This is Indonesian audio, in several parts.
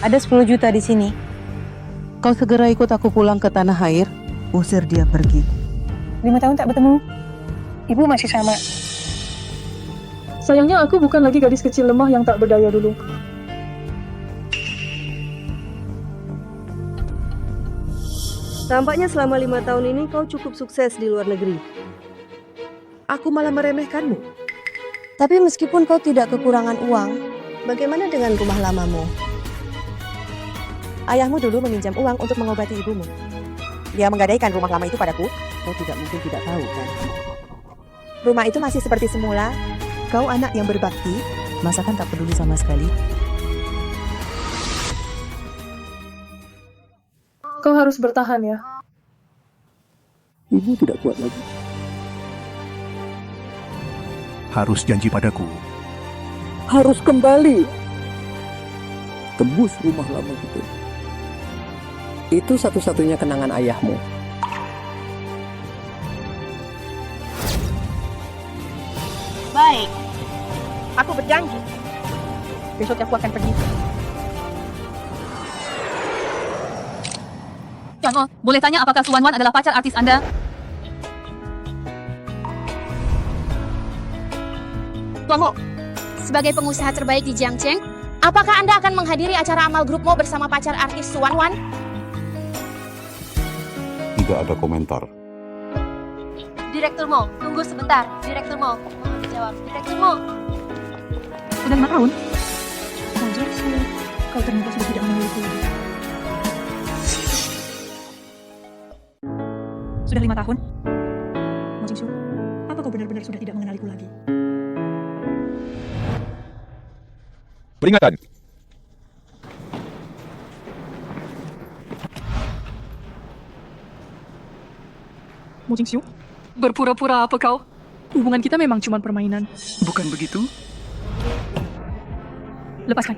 Ada 10 juta di sini. Kau segera ikut aku pulang ke tanah air. Usir dia pergi. 5 tahun tak bertemu. Ibu masih sama. Sayangnya aku bukan lagi gadis kecil lemah yang tak berdaya dulu. Tampaknya selama 5 tahun ini kau cukup sukses di luar negeri. Aku malah meremehkanmu. Tapi meskipun kau tidak kekurangan uang, bagaimana dengan rumah lamamu? Ayahmu dulu meminjam uang untuk mengobati ibumu. Dia menggadaikan rumah lama itu padaku. Kau tidak mungkin tidak tahu kan? Rumah itu masih seperti semula. Kau anak yang berbakti. Masakan tak peduli sama sekali. Kau harus bertahan ya. Ibu tidak kuat lagi. Harus janji padaku. Harus kembali. Tebus rumah lama kita. Itu satu-satunya kenangan ayahmu. Baik. Aku berjanji. Besok aku akan pergi. Tuan Mo, boleh tanya apakah Suan Wan adalah pacar artis Anda? Tuan Mo, sebagai pengusaha terbaik di Jiangcheng, apakah Anda akan menghadiri acara amal grup Mo bersama pacar artis Suan Wan? Tidak ada komentar. Direktur Mo, tunggu sebentar. Direktur Mo, mohon dijawab. Direktur Mo. Sudah 5 tahun? Wajar sih. Kau ternyata sudah tidak memiliki lagi. Sudah 5 tahun? Mo Jingsu, apa kau benar-benar sudah tidak mengenaliku lagi? Peringatan. Mo Jingsu, berpura-pura apa kau? Hubungan kita memang cuma permainan. Bukan begitu? Lepaskan.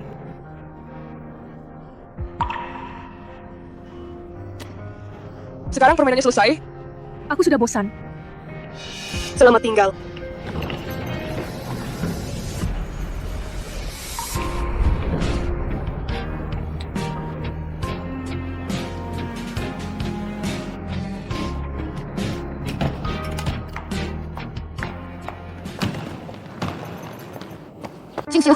Sekarang permainannya selesai. Aku sudah bosan. Selamat tinggal. Jingsu.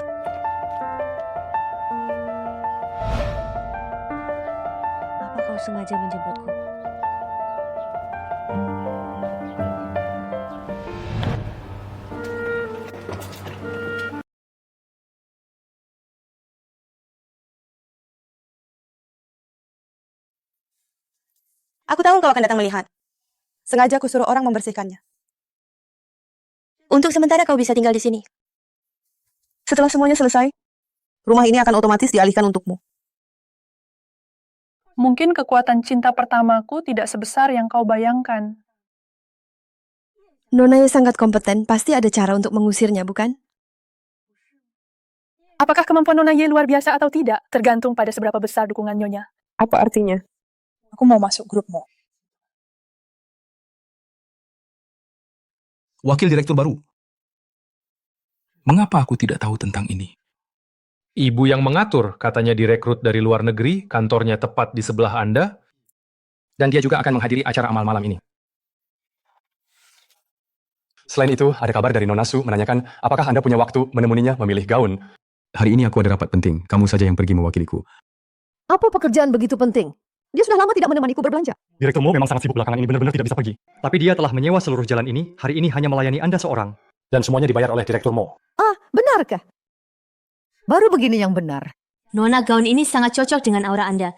Apa kau sengaja menjemputku? Aku tahu kau akan datang melihat. Sengaja aku suruh orang membersihkannya. Untuk sementara kau bisa tinggal di sini. Setelah semuanya selesai, rumah ini akan otomatis dialihkan untukmu. Mungkin kekuatan cinta pertamaku tidak sebesar yang kau bayangkan. Nona yang sangat kompeten, pasti ada cara untuk mengusirnya, bukan? Apakah kemampuan Nona Ye luar biasa atau tidak, tergantung pada seberapa besar dukungan Nyonya. Apa artinya? Aku mau masuk grup Mo. Wakil direktur baru. Mengapa aku tidak tahu tentang ini? Ibu yang mengatur, katanya direkrut dari luar negeri, kantornya tepat di sebelah Anda. Dan dia juga akan menghadiri acara amal malam ini. Selain itu, ada kabar dari Nona Su menanyakan apakah Anda punya waktu menemuninya memilih gaun. Hari ini aku ada rapat penting, kamu saja yang pergi mewakiliku. Apa pekerjaan begitu penting? Dia sudah lama tidak menemaniku berbelanja. Direktur Mo memang sangat sibuk belakangan ini, benar-benar tidak bisa pergi. Tapi dia telah menyewa seluruh jalan ini, hari ini hanya melayani Anda seorang. Dan semuanya dibayar oleh Direktur Mo. Ah, benarkah? Baru begini yang benar. Nona, gaun ini sangat cocok dengan aura Anda.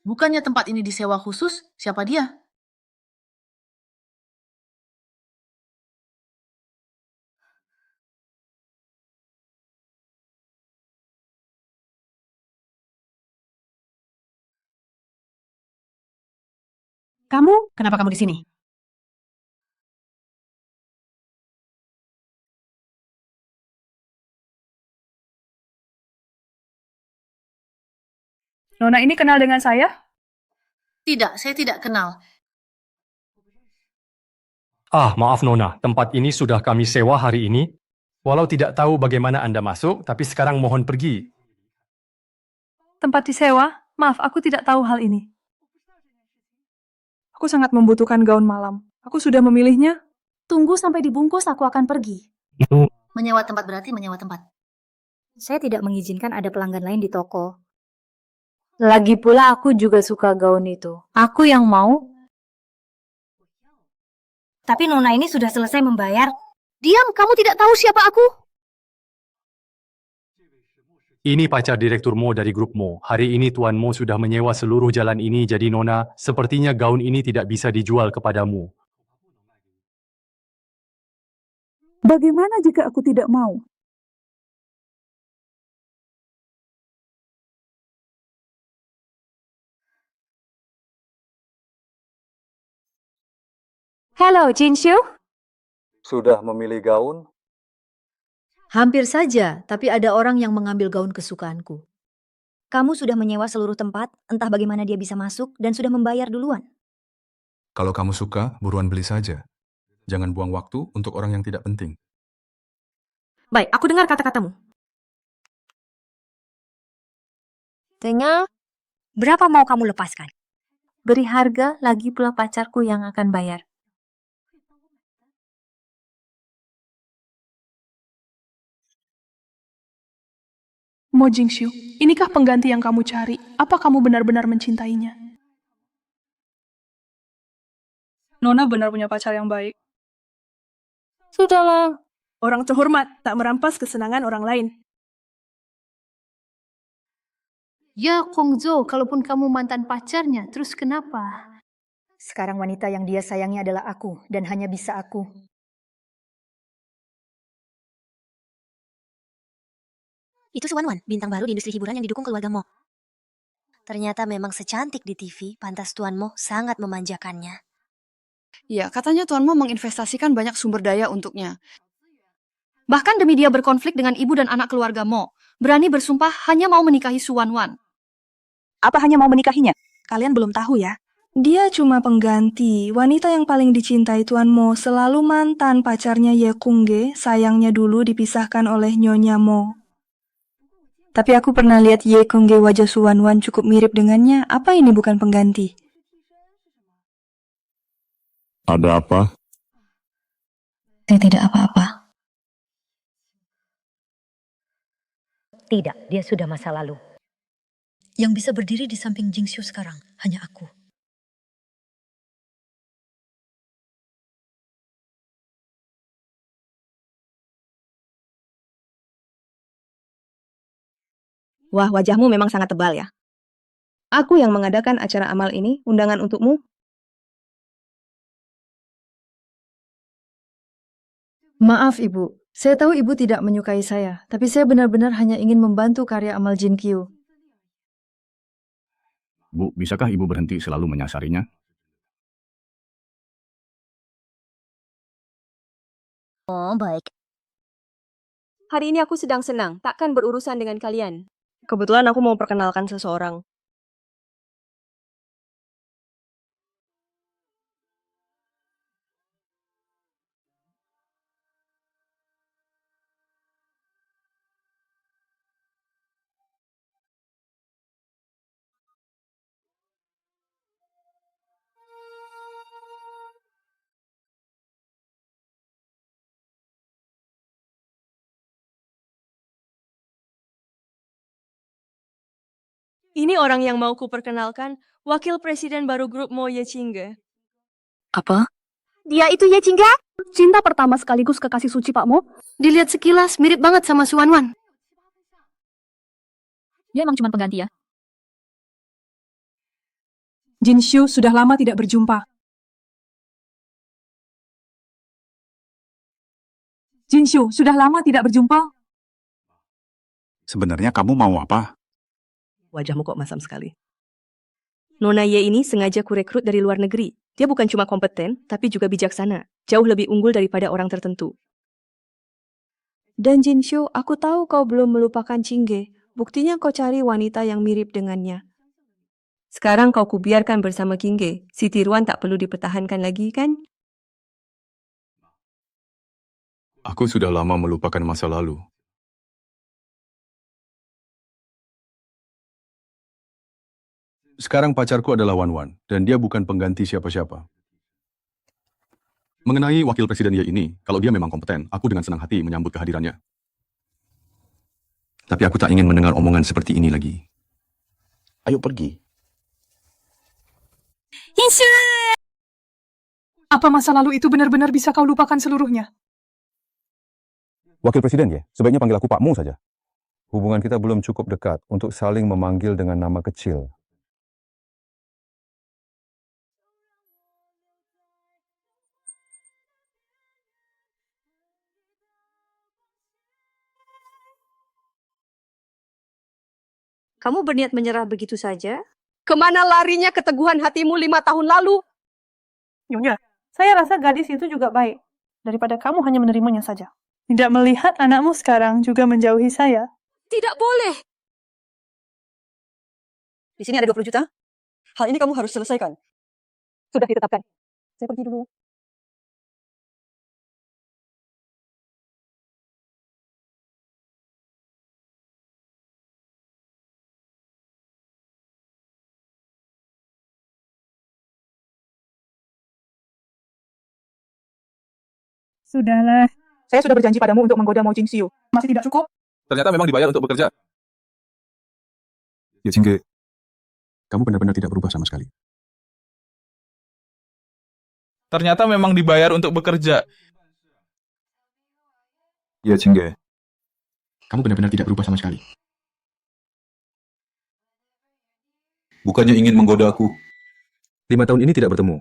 Bukannya tempat ini disewa khusus? Siapa dia? Kenapa kamu di sini? Nona ini kenal dengan saya? Tidak, saya tidak kenal. Ah, maaf Nona, tempat ini sudah kami sewa hari ini. Walau tidak tahu bagaimana Anda masuk, tapi sekarang mohon pergi. Tempat disewa? Maaf, aku tidak tahu hal ini. Aku sangat membutuhkan gaun malam. Aku sudah memilihnya. Tunggu sampai dibungkus, aku akan pergi. Menyewa tempat berarti menyewa tempat. Saya tidak mengizinkan ada pelanggan lain di toko. Lagi pula aku juga suka gaun itu. Aku yang mau. Tapi Nona ini sudah selesai membayar. Diam, kamu tidak tahu siapa aku? Ini pacar Direktur Mo dari grup Mo. Hari ini Tuan Mo sudah menyewa seluruh jalan ini, jadi Nona, sepertinya gaun ini tidak bisa dijual kepadamu. Bagaimana jika aku tidak mau? Halo, Jinshu. Sudah memilih gaun? Hampir saja, tapi ada orang yang mengambil gaun kesukaanku. Kamu sudah menyewa seluruh tempat, entah bagaimana dia bisa masuk, dan sudah membayar duluan. Kalau kamu suka, buruan beli saja. Jangan buang waktu untuk orang yang tidak penting. Baik, aku dengar kata-katamu. Tengah, berapa mau kamu lepaskan? Beri harga, lagi pula pacarku yang akan bayar. Mo Jingxiu, inikah pengganti yang kamu cari? Apa kamu benar-benar mencintainya? Nona benar punya pacar yang baik. Sudahlah. Orang terhormat, tak merampas kesenangan orang lain. Ya, Kongzo, kalaupun kamu mantan pacarnya, terus kenapa? Sekarang wanita yang dia sayangi adalah aku, dan hanya bisa aku. Itu Suan-Wan, bintang baru di industri hiburan yang didukung keluarga Mo. Ternyata memang secantik di TV, pantas Tuan Mo sangat memanjakannya. Ya, katanya Tuan Mo menginvestasikan banyak sumber daya untuknya. Bahkan demi dia berkonflik dengan ibu dan anak keluarga Mo, berani bersumpah hanya mau menikahi Suan-Wan. Apa hanya mau menikahinya? Kalian belum tahu ya? Dia cuma pengganti. Wanita yang paling dicintai Tuan Mo selalu mantan pacarnya Ye Kungge, sayangnya dulu dipisahkan oleh Nyonya Mo. Tapi aku pernah lihat Ye Kungge wajah Suan-Wan cukup mirip dengannya. Apa ini bukan pengganti? Ada apa? Saya tidak apa-apa. Tidak, dia sudah masa lalu. Yang bisa berdiri di samping Jingxiu sekarang hanya aku. Wah, wajahmu memang sangat tebal ya. Aku yang mengadakan acara amal ini, undangan untukmu. Maaf Ibu, saya tahu Ibu tidak menyukai saya, tapi saya benar-benar hanya ingin membantu karya amal Jin Kyu. Bu, bisakah ibu berhenti selalu menyasarinya? Oh, baik. Hari ini aku sedang senang, takkan berurusan dengan kalian. Kebetulan aku mau perkenalkan seseorang. Ini orang yang mau kuperkenalkan, Wakil Presiden baru grup Mo Ye Qingge. Apa? Dia itu Ye Qingge? Cinta pertama sekaligus kekasih suci Pak Mo? Dilihat sekilas mirip banget sama Suan-Wan. Dia emang cuma pengganti ya? Jinshu sudah lama tidak berjumpa. Jinshu sudah lama tidak berjumpa. Sebenarnya kamu mau apa? Wajahmu kok masam sekali. Nona Ye ini sengaja kurekrut dari luar negeri. Dia bukan cuma kompeten, tapi juga bijaksana. Jauh lebih unggul daripada orang tertentu. Dan Jinshu, aku tahu kau belum melupakan Qingge. Buktinya kau cari wanita yang mirip dengannya. Sekarang kau kubiarkan bersama Qingge. Si Tiruan tak perlu dipertahankan lagi, kan? Aku sudah lama melupakan masa lalu. Sekarang pacarku adalah Wan Wan, dan dia bukan pengganti siapa-siapa. Mengenai wakil presiden Ye ini, kalau dia memang kompeten, aku dengan senang hati menyambut kehadirannya. Tapi aku tak ingin mendengar omongan seperti ini lagi. Ayo pergi. Apa masa lalu itu benar-benar bisa kau lupakan seluruhnya? Wakil Presiden ya, sebaiknya panggil aku Pak Mo saja. Hubungan kita belum cukup dekat untuk saling memanggil dengan nama kecil. Kamu berniat menyerah begitu saja? Kemana larinya keteguhan hatimu 5 tahun lalu? Nyonya, saya rasa gadis itu juga baik. Daripada kamu hanya menerimanya saja. Tidak melihat anakmu sekarang juga menjauhi saya. Tidak boleh. Di sini ada 20 juta. Hal ini kamu harus selesaikan. Sudah ditetapkan. Saya pergi dulu. Sudahlah. Saya sudah berjanji padamu untuk menggoda Mo Jingxiu. Masih tidak cukup? Ternyata memang dibayar untuk bekerja. Ya, Jingge, kamu benar-benar tidak berubah sama sekali. Ternyata memang dibayar untuk bekerja. Ya, Jingge, kamu benar-benar tidak berubah sama sekali. Bukannya ingin menggoda aku. 5 tahun ini tidak bertemu.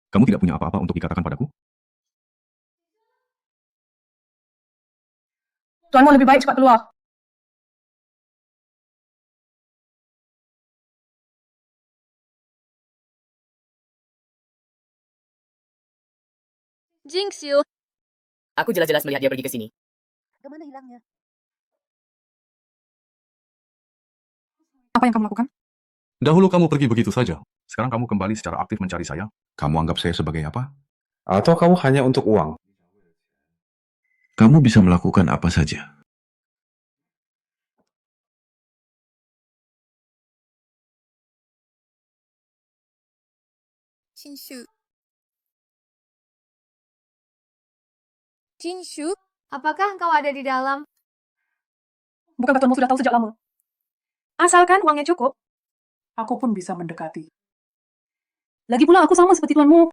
Kamu tidak punya apa-apa untuk dikatakan padaku? Tuanmu lebih baik cepat keluar. Jingxiu. Aku jelas-jelas melihat dia pergi ke sini. Kemana hilangnya? Apa yang kamu lakukan? Dahulu kamu pergi begitu saja. Sekarang kamu kembali secara aktif mencari saya. Kamu anggap saya sebagai apa? Atau kamu hanya untuk uang? Kamu bisa melakukan apa saja. Jinshu, apakah engkau ada di dalam? Bukankah tuanmu sudah tahu sejak lama? Asalkan uangnya cukup, aku pun bisa mendekati. Lagi pula aku sama seperti tuanmu.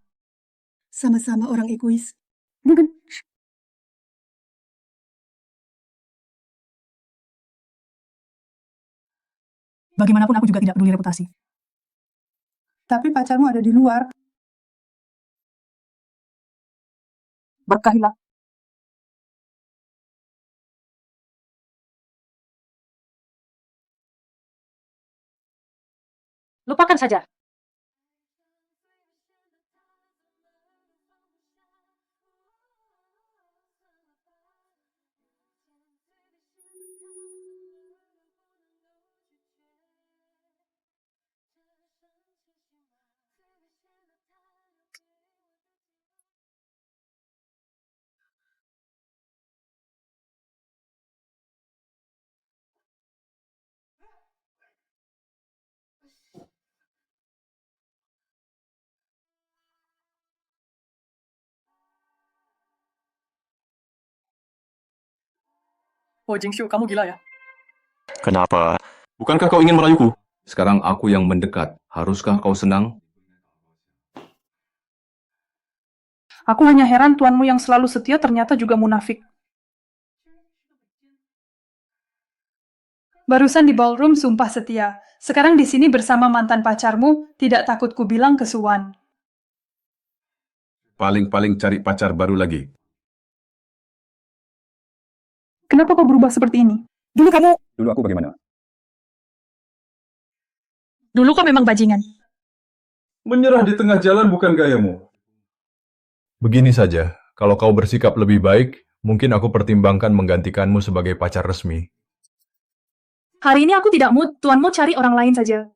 Sama-sama orang egois. Bukan? Bagaimanapun aku juga tidak peduli reputasi. Tapi pacarmu ada di luar. Berkahilah. Lupakan saja. Oh Jingxiu, kamu gila ya? Kenapa? Bukankah kau ingin merayuku? Sekarang aku yang mendekat. Haruskah kau senang? Aku hanya heran tuanmu yang selalu setia ternyata juga munafik. Barusan di ballroom sumpah setia. Sekarang di sini bersama mantan pacarmu, tidak takut ku bilang kesuwan. Paling-paling cari pacar baru lagi. Kenapa kau berubah seperti ini? Dulu Dulu aku bagaimana? Dulu kau memang bajingan. Menyerah di tengah jalan bukan gayamu. Begini saja, kalau kau bersikap lebih baik, mungkin aku pertimbangkan menggantikanmu sebagai pacar resmi. Hari ini aku tidak mood, tuanmu cari orang lain saja.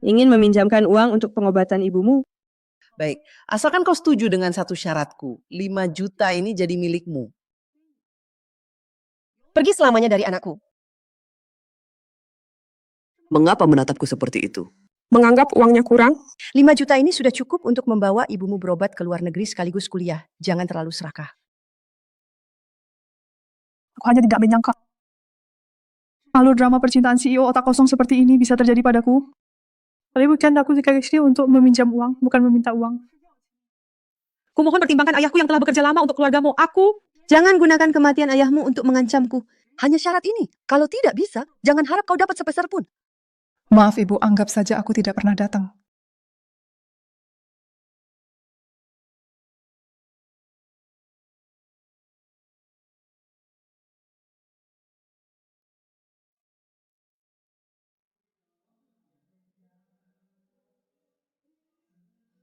ingin meminjamkan uang untuk pengobatan ibumu. Baik, asalkan kau setuju dengan satu syaratku. 5 juta ini jadi milikmu. Pergi selamanya dari anakku. Mengapa menatapku seperti itu? Menganggap uangnya kurang? 5 juta ini sudah cukup untuk membawa ibumu berobat ke luar negeri sekaligus kuliah. Jangan terlalu serakah. Aku hanya tidak menyangka. Alur drama percintaan CEO otak kosong seperti ini bisa terjadi padaku. Tapi bukan aku jika istri untuk meminjam uang, bukan meminta uang. Kumohon pertimbangkan ayahku yang telah bekerja lama untuk keluargamu. Jangan gunakan kematian ayahmu untuk mengancamku. Hanya syarat ini. Kalau tidak bisa, jangan harap kau dapat sepeser pun. Maaf Ibu, anggap saja aku tidak pernah datang.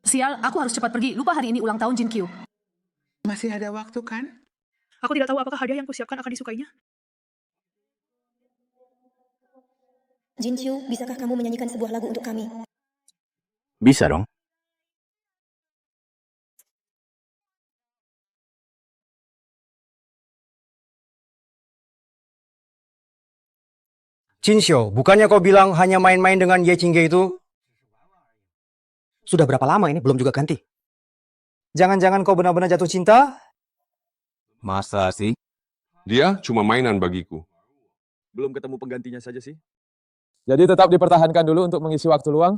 Sial, aku harus cepat pergi. Lupa hari ini ulang tahun Jin Kyu. Masih ada waktu kan? Aku tidak tahu apakah hadiah yang kusiapkan akan disukainya. Jin Kyu, bisakah kamu menyanyikan sebuah lagu untuk kami? Bisa dong. Jinsho, bukannya kau bilang hanya main-main dengan Ye Chingge itu? Sudah berapa lama ini belum juga ganti? Jangan-jangan kau benar-benar jatuh cinta? Masa sih? Dia cuma mainan bagiku. Belum ketemu penggantinya saja sih. Jadi tetap dipertahankan dulu untuk mengisi waktu luang?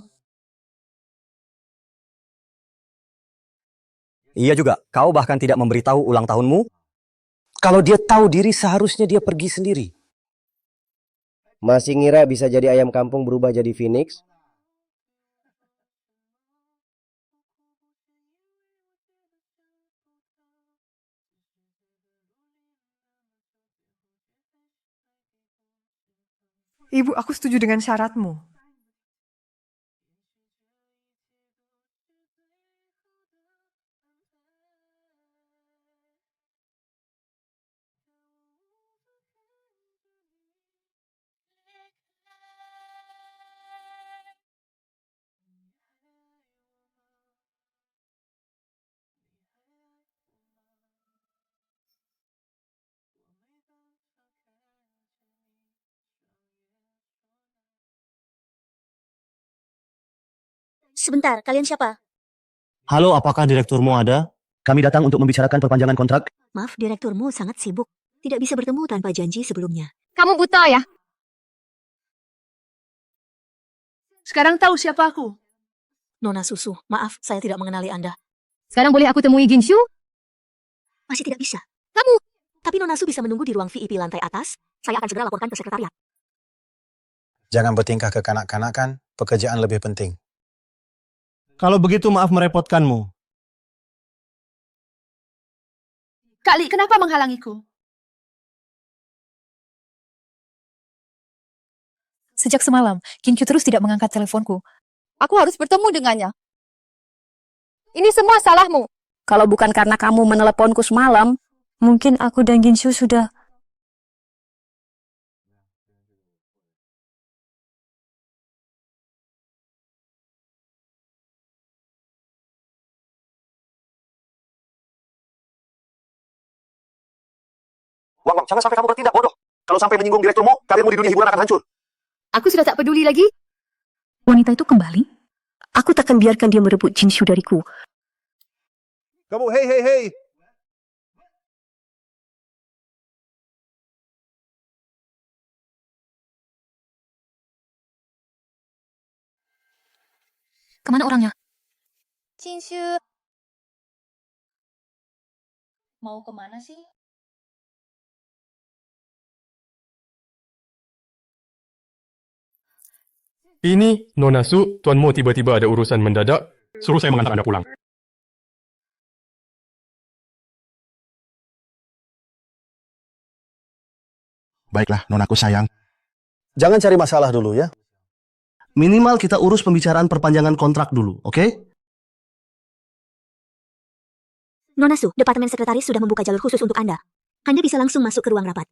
Iya juga, kau bahkan tidak memberitahu ulang tahunmu? Kalau dia tahu diri seharusnya dia pergi sendiri. Masih ngira bisa jadi ayam kampung berubah jadi phoenix? Ibu, aku setuju dengan syaratmu. Sebentar, kalian siapa? Halo, apakah direkturmu ada? Kami datang untuk membicarakan perpanjangan kontrak. Maaf, direkturmu sangat sibuk. Tidak bisa bertemu tanpa janji sebelumnya. Kamu buta ya? Sekarang tahu siapa aku? Nona Susu, maaf, saya tidak mengenali Anda. Sekarang boleh aku temui Jinshu? Masih tidak bisa. Kamu? Tapi Nona Su bisa menunggu di ruang VIP lantai atas. Saya akan segera laporkan ke sekretariat. Jangan bertingkah kekanak-kanakan, pekerjaan lebih penting. Kalau begitu maaf merepotkanmu. Kak Li, kenapa menghalangiku? Sejak semalam, Jin Kyu terus tidak mengangkat teleponku. Aku harus bertemu dengannya. Ini semua salahmu. Kalau bukan karena kamu meneleponku semalam, Mungkin aku dan Jinshu sudah... Wang, jangan sampai kamu bertindak bodoh. Kalau sampai menyinggung direkturmu, karirmu di dunia hiburan akan hancur. Aku sudah tak peduli lagi. Wanita itu kembali? Aku takkan biarkan dia merebut Jinshu dariku. Kamu, hei. Kemana orangnya? Jinshu. Mau kemana sih? Ini, Nona Su, Tuan Mo tiba-tiba ada urusan mendadak. Suruh saya mengantar Anda pulang. Baiklah, nonaku sayang. Jangan cari masalah dulu ya. Minimal kita urus pembicaraan perpanjangan kontrak dulu, oke? Nona Su, Departemen Sekretaris sudah membuka jalur khusus untuk Anda. Anda bisa langsung masuk ke ruang rapat.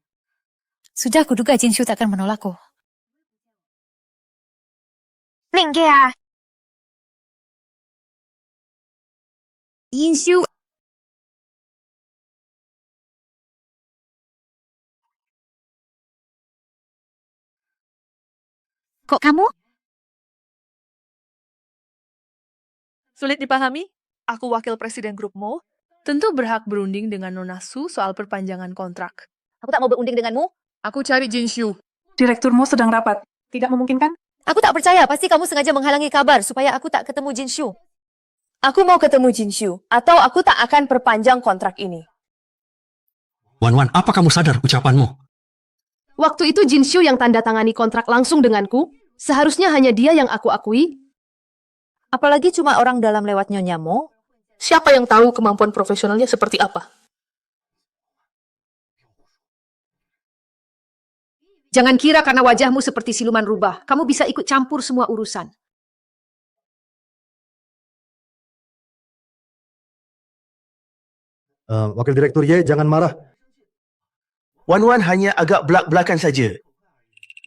Sudah kuduga Jinshu takkan menolakku. Linggea. Yinshu. Kok kamu? Sulit dipahami? Aku wakil presiden grup Mo. Tentu berhak berunding dengan Nona Su soal perpanjangan kontrak. Aku tak mau berunding denganmu. Aku cari Jinshu. Direktur Mo sedang rapat. Tidak memungkinkan? Aku tak percaya, pasti kamu sengaja menghalangi kabar supaya aku tak ketemu Jinshu. Aku mau ketemu Jinshu, atau aku tak akan perpanjang kontrak ini. Wan, apa kamu sadar ucapanmu? Waktu itu Jinshu yang tanda tangani kontrak langsung denganku. Seharusnya hanya dia yang aku akui. Apalagi cuma orang dalam lewat Nyonya Mo. Siapa yang tahu kemampuan profesionalnya seperti apa? Jangan kira karena wajahmu seperti siluman rubah, kamu bisa ikut campur semua urusan. Wakil Direktur Y, jangan marah. Wan hanya agak belak-belakan saja.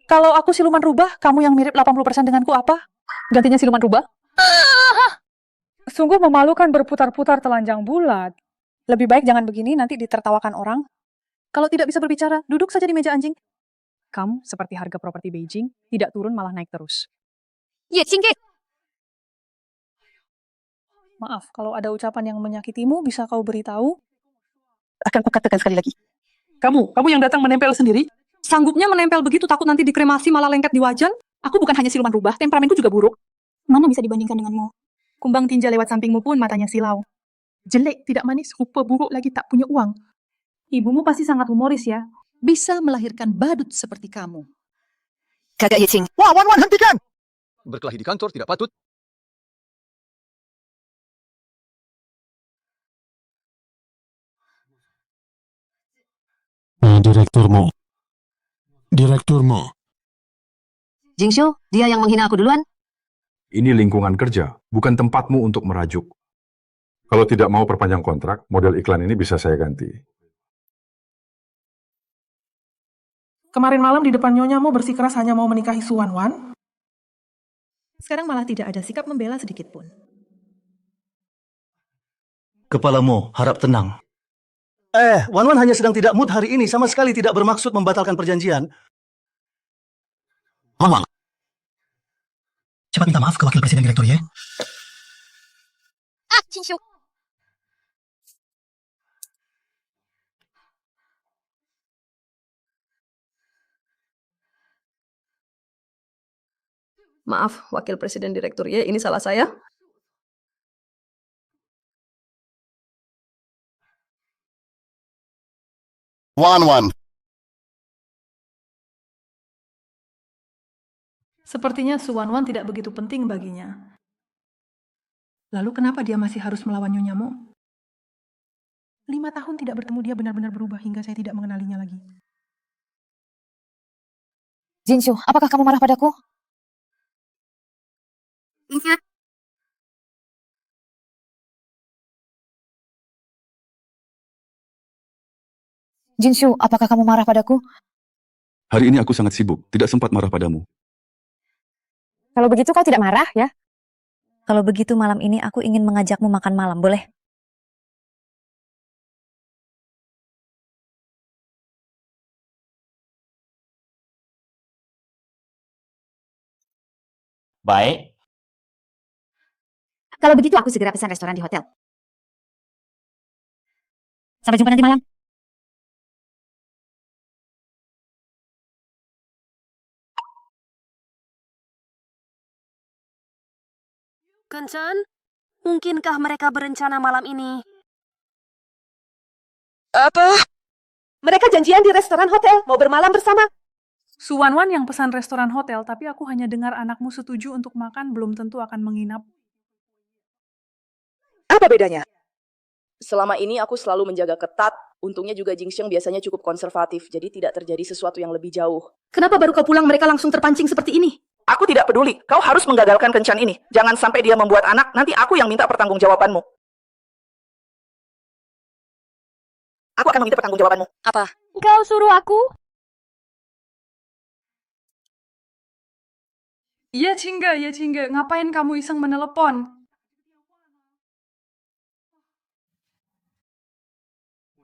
Kalau aku siluman rubah, kamu yang mirip 80% denganku apa? Gantinya siluman rubah? Sungguh memalukan berputar-putar telanjang bulat. Lebih baik jangan begini, nanti ditertawakan orang. Kalau tidak bisa berbicara, duduk saja di meja anjing. Kamu seperti harga properti Beijing, tidak turun malah naik terus. Ye, Cingke. Maaf, kalau ada ucapan yang menyakitimu, bisa kau beritahu? Akan kukatakan sekali lagi. Kamu yang datang menempel sendiri? Sanggupnya menempel begitu, takut nanti dikremasi malah lengket di wajan? Aku bukan hanya siluman rubah, temperamenku juga buruk. Mana bisa dibandingkan denganmu? Kumbang tinja lewat sampingmu pun matanya silau. Jelek, tidak manis, rupa buruk lagi tak punya uang. Ibumu pasti sangat humoris ya. Bisa melahirkan badut seperti kamu. Kakak Yicing. Wah, Wan, hentikan! Berkelahi di kantor tidak patut. Direkturmu. Jingshu, dia yang menghina aku duluan. Ini lingkungan kerja, bukan tempatmu untuk merajuk. Kalau tidak mau perpanjang kontrak, model iklan ini bisa saya ganti. Kemarin malam di depan Nyonya Mo bersikeras hanya mau menikahi Su Wan. Sekarang malah tidak ada sikap membela sedikit pun. Kepalamu harap tenang. Wan hanya sedang tidak mood hari ini, sama sekali tidak bermaksud membatalkan perjanjian. Wan, cepat minta maaf ke wakil presiden direktur ya. Jinshu. Maaf, wakil presiden direktur Y, ini salah saya. Wan. Sepertinya Su Wan tidak begitu penting baginya. Lalu kenapa dia masih harus melawan Nyonya Mo? 5 tahun tidak bertemu dia benar-benar berubah hingga saya tidak mengenalinya lagi. Jinshu, apakah kamu marah padaku? Jinshu, apakah kamu marah padaku? Hari ini aku sangat sibuk, tidak sempat marah padamu. Kalau begitu kau tidak marah, ya? Kalau begitu malam ini aku ingin mengajakmu makan malam, boleh? Baik. Kalau begitu aku segera pesan restoran di hotel. Sampai jumpa nanti malam. Kencan, mungkinkah mereka berencana malam ini? Apa? Mereka janjian di restoran hotel, mau bermalam bersama. Su Wan yang pesan restoran hotel, tapi aku hanya dengar anakmu setuju untuk makan, belum tentu akan menginap. Apa bedanya? Selama ini aku selalu menjaga ketat. Untungnya juga Jingxiang biasanya cukup konservatif, jadi tidak terjadi sesuatu yang lebih jauh. Kenapa baru kau pulang mereka langsung terpancing seperti ini? Aku tidak peduli, kau harus menggagalkan kencan ini. Jangan sampai dia membuat anak, nanti aku yang minta pertanggungjawabanmu. Aku akan meminta pertanggungjawabanmu. Apa? Kau suruh aku? Iya, Cingga. Ngapain kamu iseng menelepon?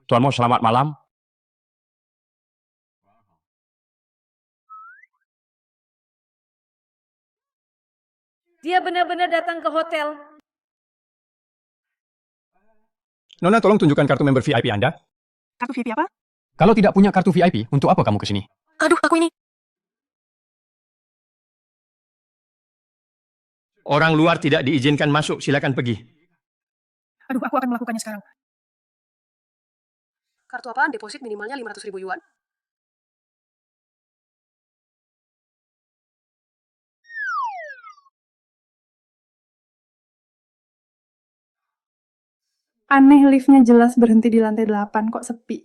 Tuan Mo, selamat malam. Dia benar-benar datang ke hotel. Nona, tolong tunjukkan kartu member VIP Anda. Kartu VIP apa? Kalau tidak punya kartu VIP, untuk apa kamu ke sini? Aduh, aku ini. Orang luar tidak diizinkan masuk, silakan pergi. Aduh, aku akan melakukannya sekarang. Kartu apaan? Deposit minimalnya 500.000 yuan. Aneh, liftnya jelas berhenti di lantai 8, kok sepi.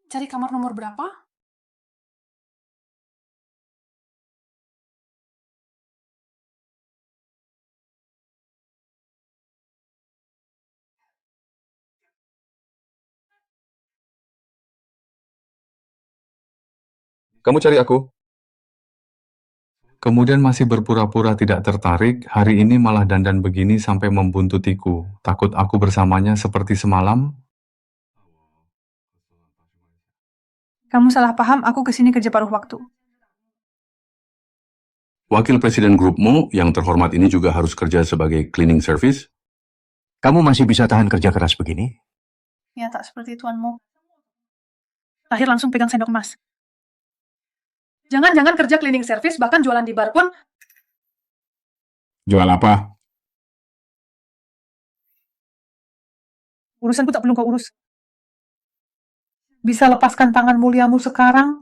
Cari kamar nomor berapa? Kamu cari aku. Kemudian masih berpura-pura tidak tertarik, hari ini malah dandan begini sampai membuntutiku. Takut aku bersamanya seperti semalam? Kamu salah paham, aku kesini kerja paruh waktu. Wakil Presiden Grup Mo yang terhormat ini juga harus kerja sebagai cleaning service. Kamu masih bisa tahan kerja keras begini? Ya, tak seperti tuanmu. Lahir langsung pegang sendok emas. Jangan kerja cleaning service, bahkan jualan di bar pun. Jual apa? Urusanku tak perlu kau urus. Bisa lepaskan tangan muliamu sekarang?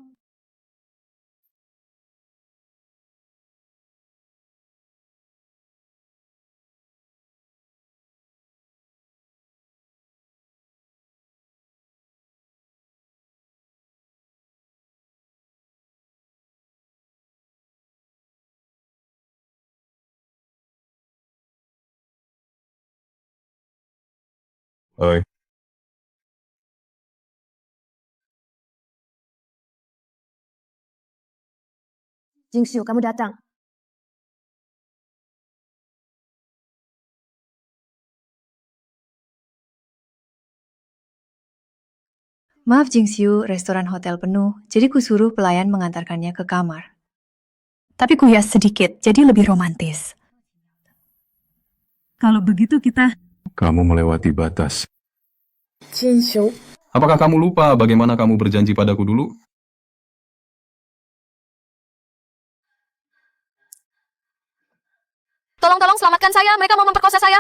Oi. Jingxiu, kamu datang. Maaf Jingxiu, restoran hotel penuh, jadi kusuruh pelayan mengantarkannya ke kamar. Tapi kuhias sedikit, jadi lebih romantis. Kalau begitu kita... Kamu melewati batas. Jinxiu. Apakah kamu lupa bagaimana kamu berjanji padaku dulu? Tolong selamatkan saya, mereka mau memperkosa saya.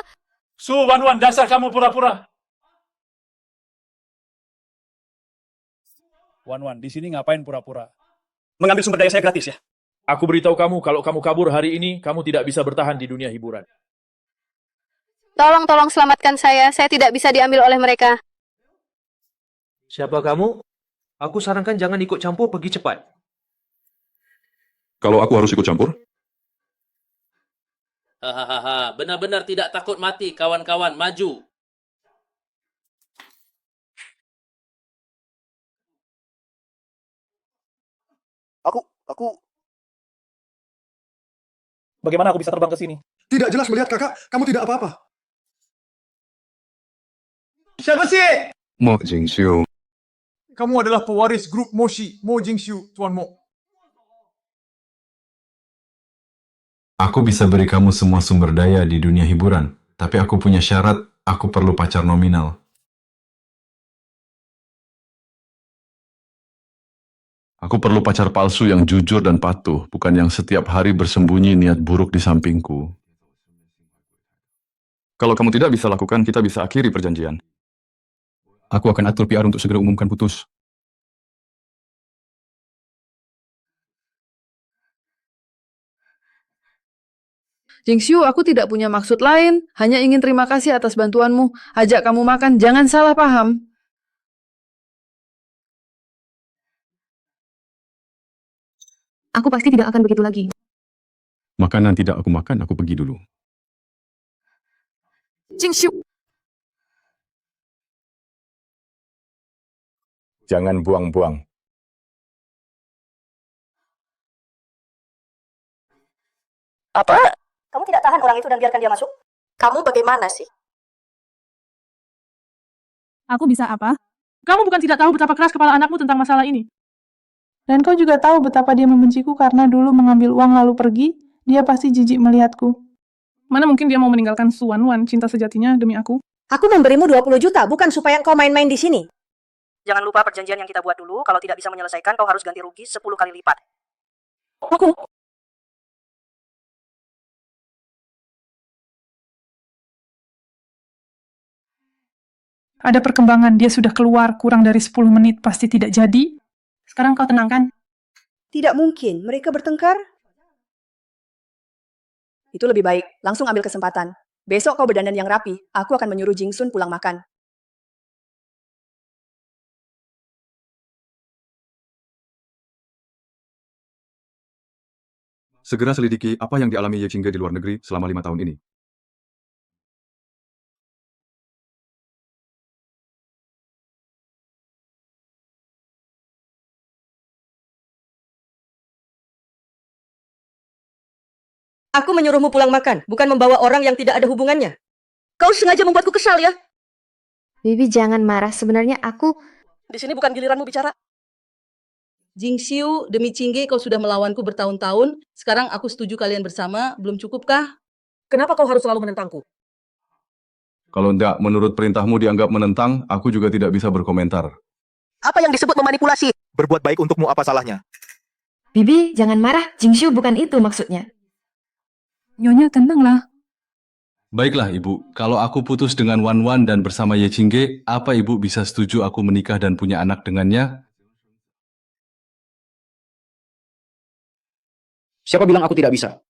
Su, Wan, dasar kamu pura-pura. Wan, di sini ngapain pura-pura? Mengambil sumber daya saya gratis ya? Aku beritahu kamu, kalau kamu kabur hari ini, kamu tidak bisa bertahan di dunia hiburan. Tolong selamatkan saya tidak bisa diambil oleh mereka. Siapa kamu? Aku sarankan jangan ikut campur, pergi cepat. Kalau aku harus ikut campur? Hahaha, benar-benar tidak takut mati, kawan-kawan, maju. Aku... Bagaimana aku bisa terbang ke sini? Tidak jelas melihat kakak, kamu tidak apa-apa. Siapa sih? Mo Jingxiu. Kamu adalah pewaris grup Moshi, Mo Jingxiu, Tuan Mo. Aku bisa beri kamu semua sumber daya di dunia hiburan, tapi aku punya syarat, aku perlu pacar nominal. Aku perlu pacar palsu yang jujur dan patuh, bukan yang setiap hari bersembunyi niat buruk di sampingku. Kalau kamu tidak bisa lakukan, kita bisa akhiri perjanjian. Aku akan atur PR untuk segera umumkan putus. Jingxiu, aku tidak punya maksud lain, hanya ingin terima kasih atas bantuanmu. Ajak kamu makan, jangan salah paham. Aku pasti tidak akan begitu lagi. Makanan tidak aku makan, aku pergi dulu. Jingxiu, Jangan buang-buang. Apa? Kamu tidak tahan orang itu dan biarkan dia masuk? Kamu bagaimana sih? Aku bisa apa? Kamu bukan tidak tahu betapa keras kepala anakmu tentang masalah ini. Dan kau juga tahu betapa dia membenciku karena dulu mengambil uang lalu pergi, dia pasti jijik melihatku. Mana mungkin dia mau meninggalkan Suan-Wan, cinta sejatinya, demi aku? Aku memberimu 20 juta, bukan supaya kau main-main di sini. Jangan lupa perjanjian yang kita buat dulu, kalau tidak bisa menyelesaikan, kau harus ganti rugi 10 kali lipat. Aku... Ada perkembangan, dia sudah keluar kurang dari 10 menit, pasti tidak jadi. Sekarang kau tenang kan? Tidak mungkin, mereka bertengkar. Itu lebih baik, langsung ambil kesempatan. Besok kau berdandan yang rapi, aku akan menyuruh Jingsun pulang makan. Segera selidiki apa yang dialami Ye Qingge di luar negeri selama 5 tahun ini. Aku menyuruhmu pulang makan, bukan membawa orang yang tidak ada hubungannya. Kau sengaja membuatku kesal ya? Bibi jangan marah, sebenarnya aku... Di sini bukan giliranmu bicara. Jingxiu, demi Qingge kau sudah melawanku bertahun-tahun, sekarang aku setuju kalian bersama, belum cukupkah? Kenapa kau harus selalu menentangku? Kalau tidak menurut perintahmu dianggap menentang, aku juga tidak bisa berkomentar. Apa yang disebut memanipulasi? Berbuat baik untukmu apa salahnya? Bibi jangan marah, Jingxiu bukan itu maksudnya. Nyonya, tenanglah. Baiklah, Ibu. Kalau aku putus dengan Wan-Wan dan bersama Ye Qingge, apa Ibu bisa setuju aku menikah dan punya anak dengannya? Siapa bilang aku tidak bisa?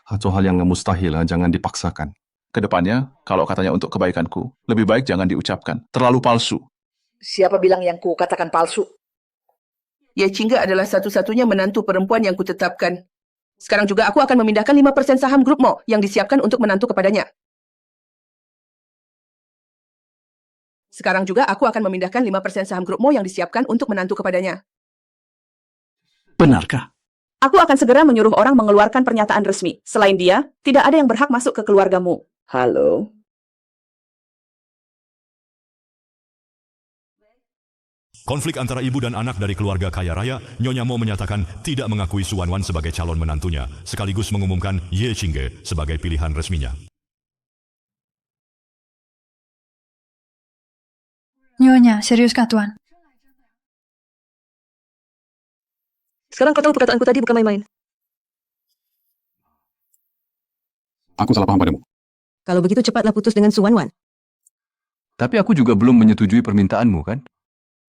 Satu hal yang mustahil, jangan dipaksakan. Kedepannya, kalau katanya untuk kebaikanku, lebih baik jangan diucapkan. Terlalu palsu. Siapa bilang yang ku katakan palsu? Ye Qingge adalah satu-satunya menantu perempuan yang kutetapkan. Sekarang juga aku akan memindahkan 5% saham grup Mo yang disiapkan untuk menantu kepadanya. Sekarang juga aku akan memindahkan 5% saham grup Mo yang disiapkan untuk menantu kepadanya. Benarkah? Aku akan segera menyuruh orang mengeluarkan pernyataan resmi. Selain dia, tidak ada yang berhak masuk ke keluargamu. Halo? Konflik antara ibu dan anak dari keluarga kaya raya, Nyonya Mo menyatakan tidak mengakui Suan-Wan sebagai calon menantunya, sekaligus mengumumkan Ye Qingge sebagai pilihan resminya. Nyonya, seriuskah Tuan? Sekarang kau tahu perkataanku tadi bukan main-main. Aku salah paham padamu. Kalau begitu cepatlah putus dengan Suan-Wan. Tapi aku juga belum menyetujui permintaanmu, kan?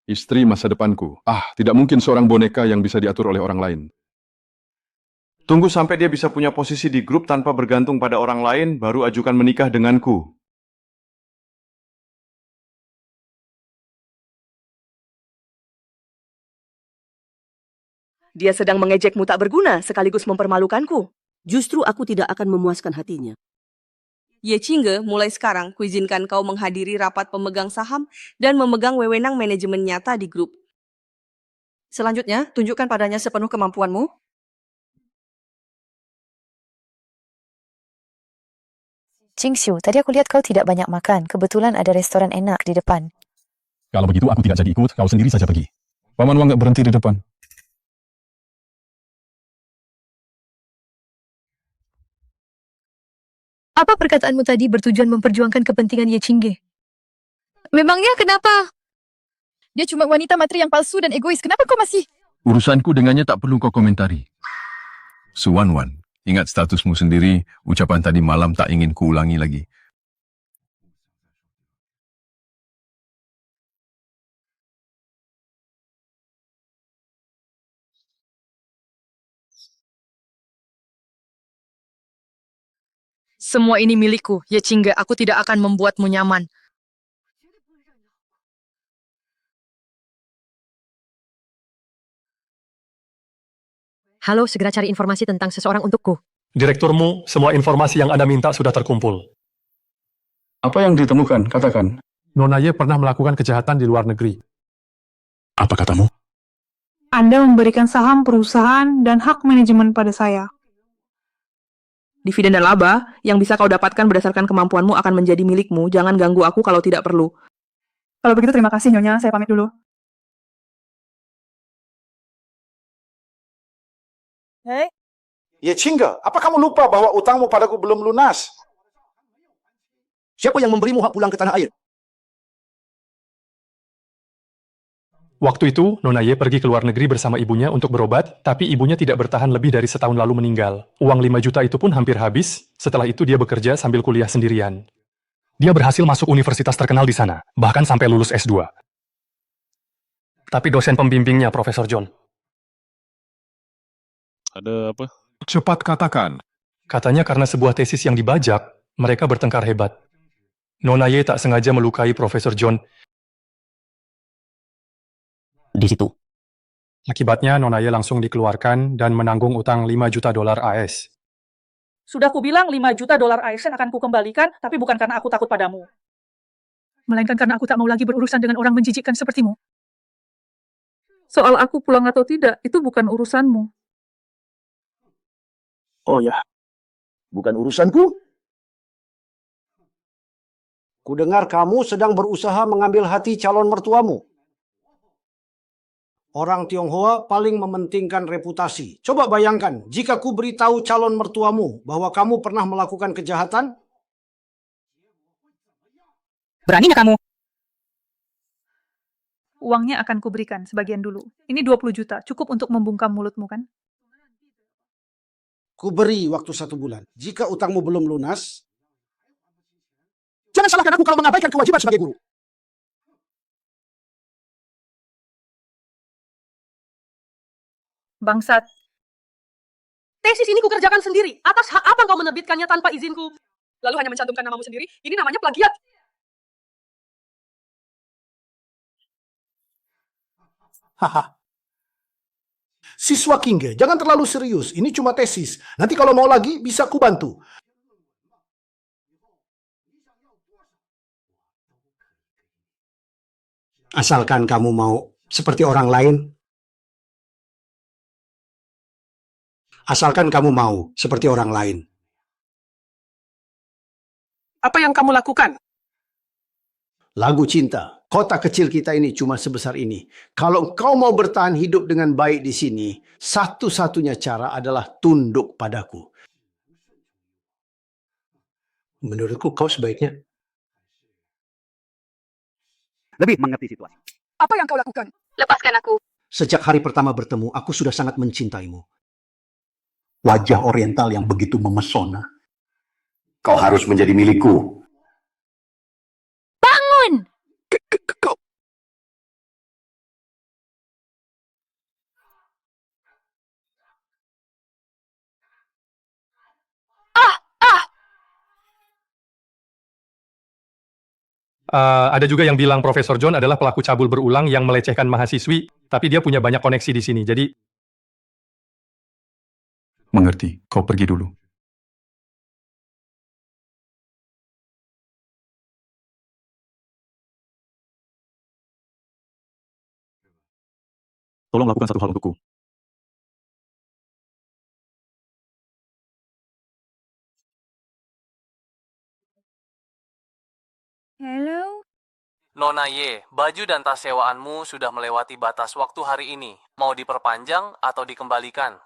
Istri masa depanku. Tidak mungkin seorang boneka yang bisa diatur oleh orang lain. Tunggu sampai dia bisa punya posisi di grup tanpa bergantung pada orang lain, baru ajukan menikah denganku. Dia sedang mengejekmu tak berguna sekaligus mempermalukanku. Justru aku tidak akan memuaskan hatinya. Ye Qingge, mulai sekarang kuizinkan kau menghadiri rapat pemegang saham dan memegang wewenang manajemen nyata di grup. Selanjutnya, tunjukkan padanya sepenuh kemampuanmu. Jingxiu, tadi aku lihat kau tidak banyak makan. Kebetulan ada restoran enak di depan. Kalau begitu aku tidak jadi ikut, kau sendiri saja pergi. Paman Wang nggak berhenti di depan. Apa perkataanmu tadi bertujuan memperjuangkan kepentingan Ye Qingge? Memangnya kenapa? Dia cuma wanita materi yang palsu dan egois. Kenapa kau masih... Urusanku dengannya tak perlu kau komentari. Suan-Wan, ingat statusmu sendiri, ucapan tadi malam tak ingin kuulangi lagi. Semua ini milikku, Ye Qingge. Aku tidak akan membuatmu nyaman. Halo, segera cari informasi tentang seseorang untukku. Direkturmu, semua informasi yang Anda minta sudah terkumpul. Apa yang ditemukan? Katakan. Nona Ye pernah melakukan kejahatan di luar negeri. Apa katamu? Anda memberikan saham perusahaan dan hak manajemen pada saya. Dividen dan laba yang bisa kau dapatkan berdasarkan kemampuanmu akan menjadi milikmu. Jangan ganggu aku kalau tidak perlu. Kalau begitu terima kasih Nyonya, saya pamit dulu. Ye Qingge, apa kamu lupa bahwa utangmu padaku belum lunas? Siapa yang memberimu hak pulang ke tanah air? Waktu itu, Nona Ye pergi ke luar negeri bersama ibunya untuk berobat, tapi ibunya tidak bertahan lebih dari setahun lalu meninggal. Uang 5 juta itu pun hampir habis, setelah itu dia bekerja sambil kuliah sendirian. Dia berhasil masuk universitas terkenal di sana, bahkan sampai lulus S2. Tapi dosen pembimbingnya, Profesor John. Ada apa? Cepat katakan. Katanya karena sebuah tesis yang dibajak, mereka bertengkar hebat. Nona Ye tak sengaja melukai Profesor John. Di situ. Akibatnya, Nona Ye langsung dikeluarkan dan menanggung utang 5 juta dolar AS. Sudah kubilang 5 juta dolar ASN akan kukembalikan, tapi bukan karena aku takut padamu. Melainkan karena aku tak mau lagi berurusan dengan orang menjijikkan sepertimu. Soal aku pulang atau tidak, itu bukan urusanmu. Oh ya, bukan urusanku. Kudengar kamu sedang berusaha mengambil hati calon mertuamu. Orang Tionghoa paling mementingkan reputasi. Coba bayangkan, jika ku beritahu calon mertuamu bahwa kamu pernah melakukan kejahatan. Beraninya kamu? Uangnya akan kuberikan sebagian dulu. Ini 20 juta, cukup untuk membungkam mulutmu kan? Ku beri waktu 1 bulan. Jika utangmu belum lunas, jangan salahkan aku kalau mengabaikan kewajiban sebagai guru. Bangsat. Tesis ini kukerjakan sendiri. Atas hak apa kau menerbitkannya tanpa izinku? Lalu hanya mencantumkan namamu sendiri? Ini namanya plagiat. Haha. Siswa Qingge, jangan terlalu serius. Ini cuma tesis. Nanti kalau mau lagi, bisa kubantu. Asalkan kamu mau seperti orang lain. Asalkan kamu mau seperti orang lain. Apa yang kamu lakukan? Lagu cinta. Kota kecil kita ini cuma sebesar ini. Kalau kau mau bertahan hidup dengan baik di sini, satu-satunya cara adalah tunduk padaku. Menurutku kau sebaiknya Lebih mengerti situasi. Apa yang kau lakukan? Lepaskan aku. Sejak hari pertama bertemu, aku sudah sangat mencintaimu. Wajah oriental yang begitu memesona. Kau harus menjadi milikku. Bangun! Kau... Ada juga yang bilang Profesor John adalah pelaku cabul berulang yang melecehkan mahasiswi, tapi dia punya banyak koneksi di sini, jadi... Mengerti. Kau pergi dulu. Tolong lakukan satu hal untukku. Halo? Nona Ye, baju dan tas sewaanmu sudah melewati batas waktu hari ini. Mau diperpanjang atau dikembalikan?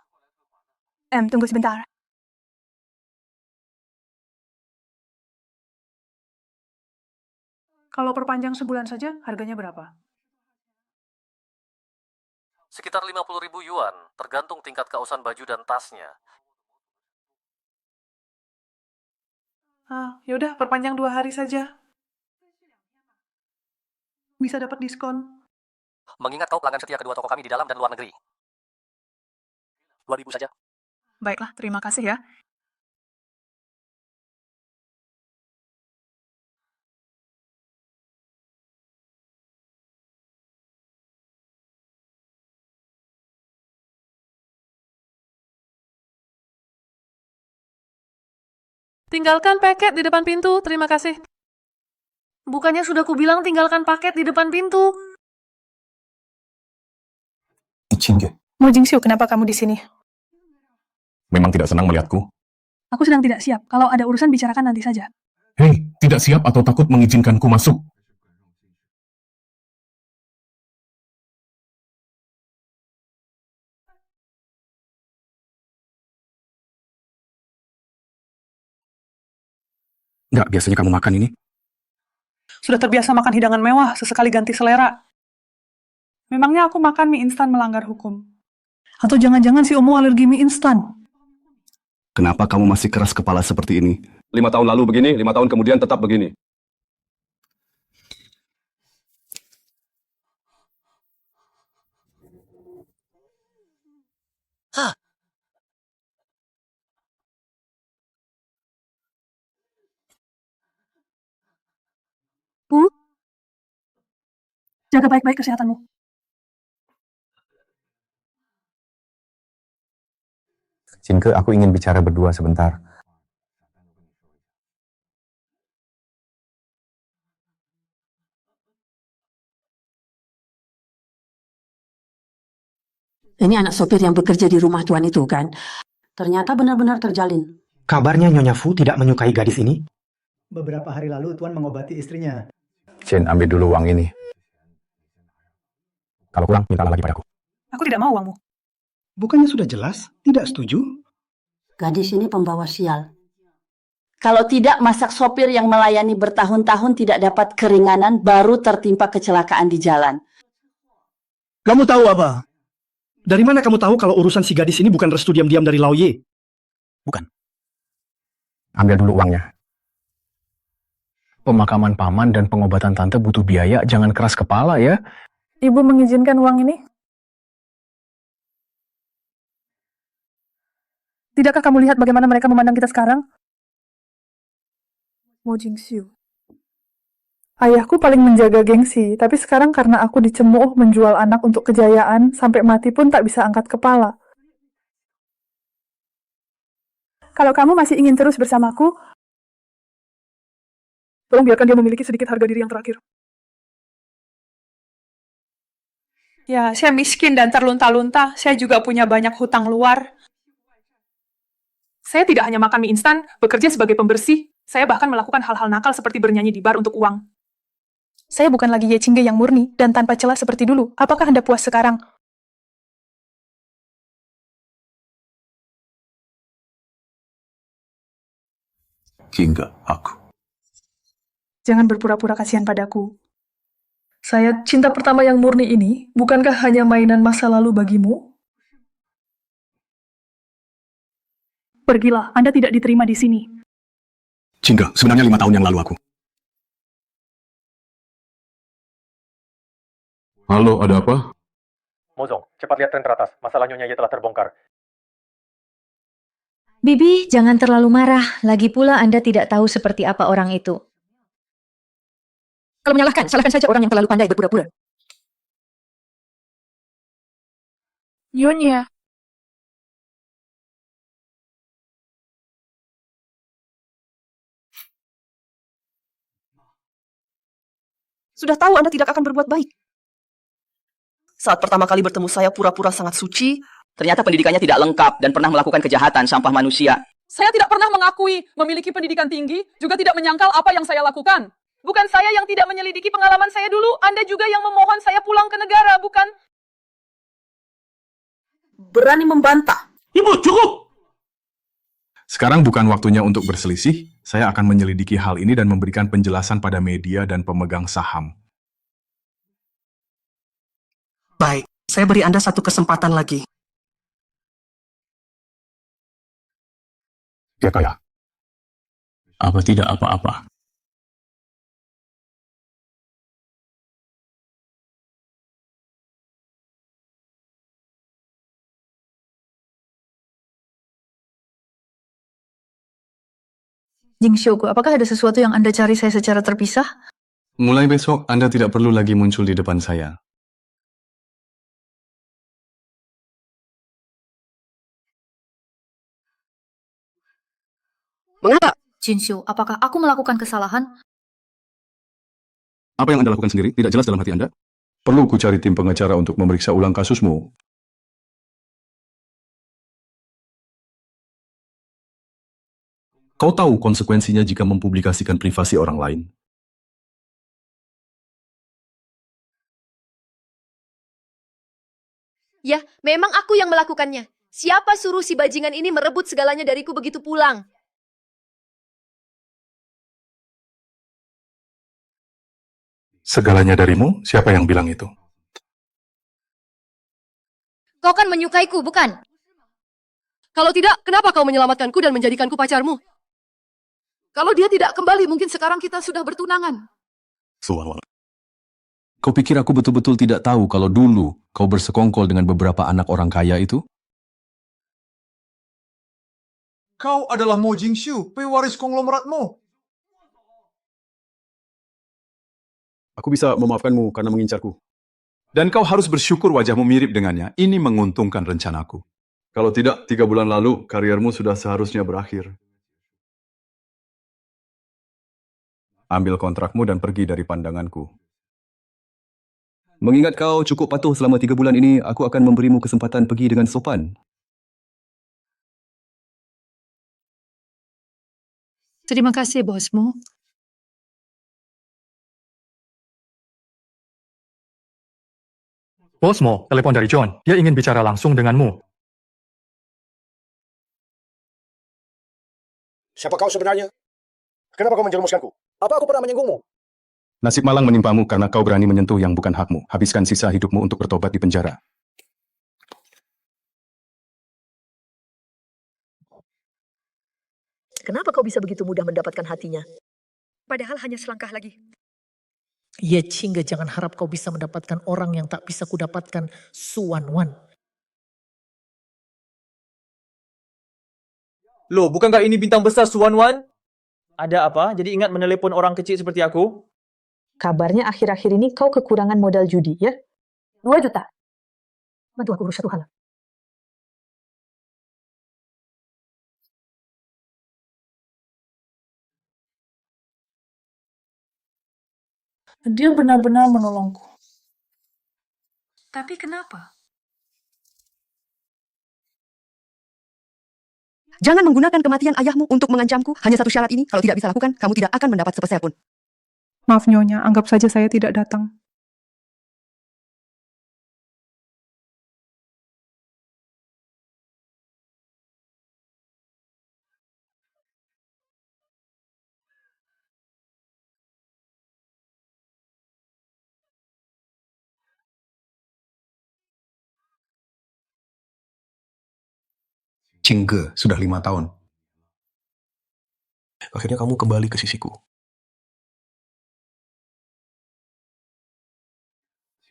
Tunggu sebentar. Kalau perpanjang sebulan saja, harganya berapa? Sekitar 50.000 yuan, tergantung tingkat keausan baju dan tasnya. Yaudah, perpanjang 2 hari saja. Bisa dapat diskon. Mengingat kau pelanggan setia kedua toko kami di dalam dan luar negeri. 2.000 saja. Baiklah, terima kasih ya. Tinggalkan paket di depan pintu, terima kasih. Bukannya sudah kubilang tinggalkan paket di depan pintu. Jingge, Mo Jingxiu, kenapa kamu di sini? memang tidak senang melihatku. Aku sedang tidak siap. Kalau ada urusan bicarakan nanti saja. Hei, tidak siap atau takut mengizinkanku masuk? Nggak biasanya kamu makan ini? Sudah terbiasa makan hidangan mewah, sesekali ganti selera. Memangnya aku makan mie instan melanggar hukum? Atau jangan-jangan si Omo alergi mie instan? Kenapa kamu masih keras kepala seperti ini? 5 tahun lalu begini, 5 tahun kemudian tetap begini. Bu, jaga baik-baik kesehatanmu. Cinke, aku ingin bicara berdua sebentar. Ini anak sopir yang bekerja di rumah tuan itu kan? Ternyata benar-benar terjalin. Kabarnya Nyonya Fu tidak menyukai gadis ini. Beberapa hari lalu Tuan mengobati istrinya. Chen, ambil dulu uang ini. Kalau kurang, mintalah lagi padaku. Aku tidak mau uangmu. Bukannya sudah jelas? Tidak setuju? Gadis ini pembawa sial. Kalau tidak, masak sopir yang melayani bertahun-tahun tidak dapat keringanan baru tertimpa kecelakaan di jalan. Kamu tahu apa? Dari mana kamu tahu kalau urusan si gadis ini bukan restu diam-diam dari Lao Ye? Bukan. Ambil dulu uangnya. Pemakaman paman dan pengobatan tante butuh biaya, jangan keras kepala ya. Ibu mengizinkan uang ini? Tidakkah kamu lihat bagaimana mereka memandang kita sekarang? Mo Jingxiu. Ayahku paling menjaga gengsi, tapi sekarang karena aku dicemooh menjual anak untuk kejayaan, sampai mati pun tak bisa angkat kepala. Kalau kamu masih ingin terus bersamaku, tolong biarkan dia memiliki sedikit harga diri yang terakhir. Ya, saya miskin dan terlunta-lunta. Saya juga punya banyak hutang luar. Saya tidak hanya makan mie instan, bekerja sebagai pembersih. Saya bahkan melakukan hal-hal nakal seperti bernyanyi di bar untuk uang. Saya bukan lagi Ye Qingge yang murni dan tanpa celah seperti dulu. Apakah Anda puas sekarang? Hingga aku. Jangan berpura-pura kasihan padaku. Saya cinta pertama yang murni ini, bukankah hanya mainan masa lalu bagimu? Pergilah, Anda tidak diterima di sini. Jingga, sebenarnya 5 tahun yang lalu aku. Halo, ada apa? Mozong, cepat lihat tren teratas. Masalah Nyonya Ye telah terbongkar. Bibi, jangan terlalu marah. Lagi pula Anda tidak tahu seperti apa orang itu. Kalau menyalahkan, salahkan saja orang yang terlalu pandai berpura-pura. Nyonya. Sudah tahu Anda tidak akan berbuat baik. Saat pertama kali bertemu saya pura-pura sangat suci. Ternyata pendidikannya tidak lengkap dan pernah melakukan kejahatan sampah manusia. Saya tidak pernah mengakui memiliki pendidikan tinggi, juga tidak menyangkal apa yang saya lakukan. Bukan saya yang tidak menyelidiki pengalaman saya dulu, Anda juga yang memohon saya pulang ke negara, bukan? Berani membantah. Ibu, cukup! Sekarang bukan waktunya untuk berselisih. Saya akan menyelidiki hal ini dan memberikan penjelasan pada media dan pemegang saham. Baik, saya beri Anda satu kesempatan lagi. Ya kaya. Apa tidak apa-apa? Jingxiu, apakah ada sesuatu yang Anda cari saya secara terpisah? Mulai besok, Anda tidak perlu lagi muncul di depan saya. Mengapa? Jinshu, apakah aku melakukan kesalahan? Apa yang Anda lakukan sendiri tidak jelas dalam hati Anda? Perlu ku cari tim pengacara untuk memeriksa ulang kasusmu. Kau tahu konsekuensinya jika mempublikasikan privasi orang lain. Ya, memang aku yang melakukannya. Siapa suruh si bajingan ini merebut segalanya dariku begitu pulang? Segalanya darimu? Siapa yang bilang itu? Kau kan menyukaiku, bukan? Kalau tidak, kenapa kau menyelamatkanku dan menjadikanku pacarmu? Kalau dia tidak kembali, mungkin sekarang kita sudah bertunangan. Suan. Kau pikir aku betul-betul tidak tahu kalau dulu kau bersekongkol dengan beberapa anak orang kaya itu? Kau adalah Mo Jingxiu, pewaris konglomeratmu. Aku bisa memaafkanmu karena mengincarku. Dan kau harus bersyukur wajahmu mirip dengannya. Ini menguntungkan rencanaku. Kalau tidak, 3 bulan lalu, kariermu sudah seharusnya berakhir. Ambil kontrakmu dan pergi dari pandanganku. Mengingat kau cukup patuh selama 3 bulan ini, aku akan memberimu kesempatan pergi dengan sopan. Terima kasih, bosmu. Bosmo, telepon dari John. Dia ingin bicara langsung denganmu. Siapa kau sebenarnya? Kenapa kau menjerumuskanku? Apa aku pernah menyinggungmu? Nasib malang menimpamu karena kau berani menyentuh yang bukan hakmu. Habiskan sisa hidupmu untuk bertobat di penjara. Kenapa kau bisa begitu mudah mendapatkan hatinya? Padahal hanya selangkah lagi. Ya Qingge, jangan harap kau bisa mendapatkan orang yang tak bisa kudapatkan, Su Wanwan. Loh, bukankah ini bintang besar Su Wanwan? Ada apa? Jadi ingat menelepon orang kecil seperti aku? Kabarnya akhir-akhir ini kau kekurangan modal judi, ya? 2 juta. Bantu aku urus satu hal. Dia benar-benar menolongku. Tapi kenapa? Jangan menggunakan kematian ayahmu untuk mengancamku. Hanya satu syarat ini, kalau tidak bisa lakukan, kamu tidak akan mendapat sepeser pun. Maaf Nyonya, anggap saja saya tidak datang. Qingge, sudah 5 tahun. Akhirnya kamu kembali ke sisiku.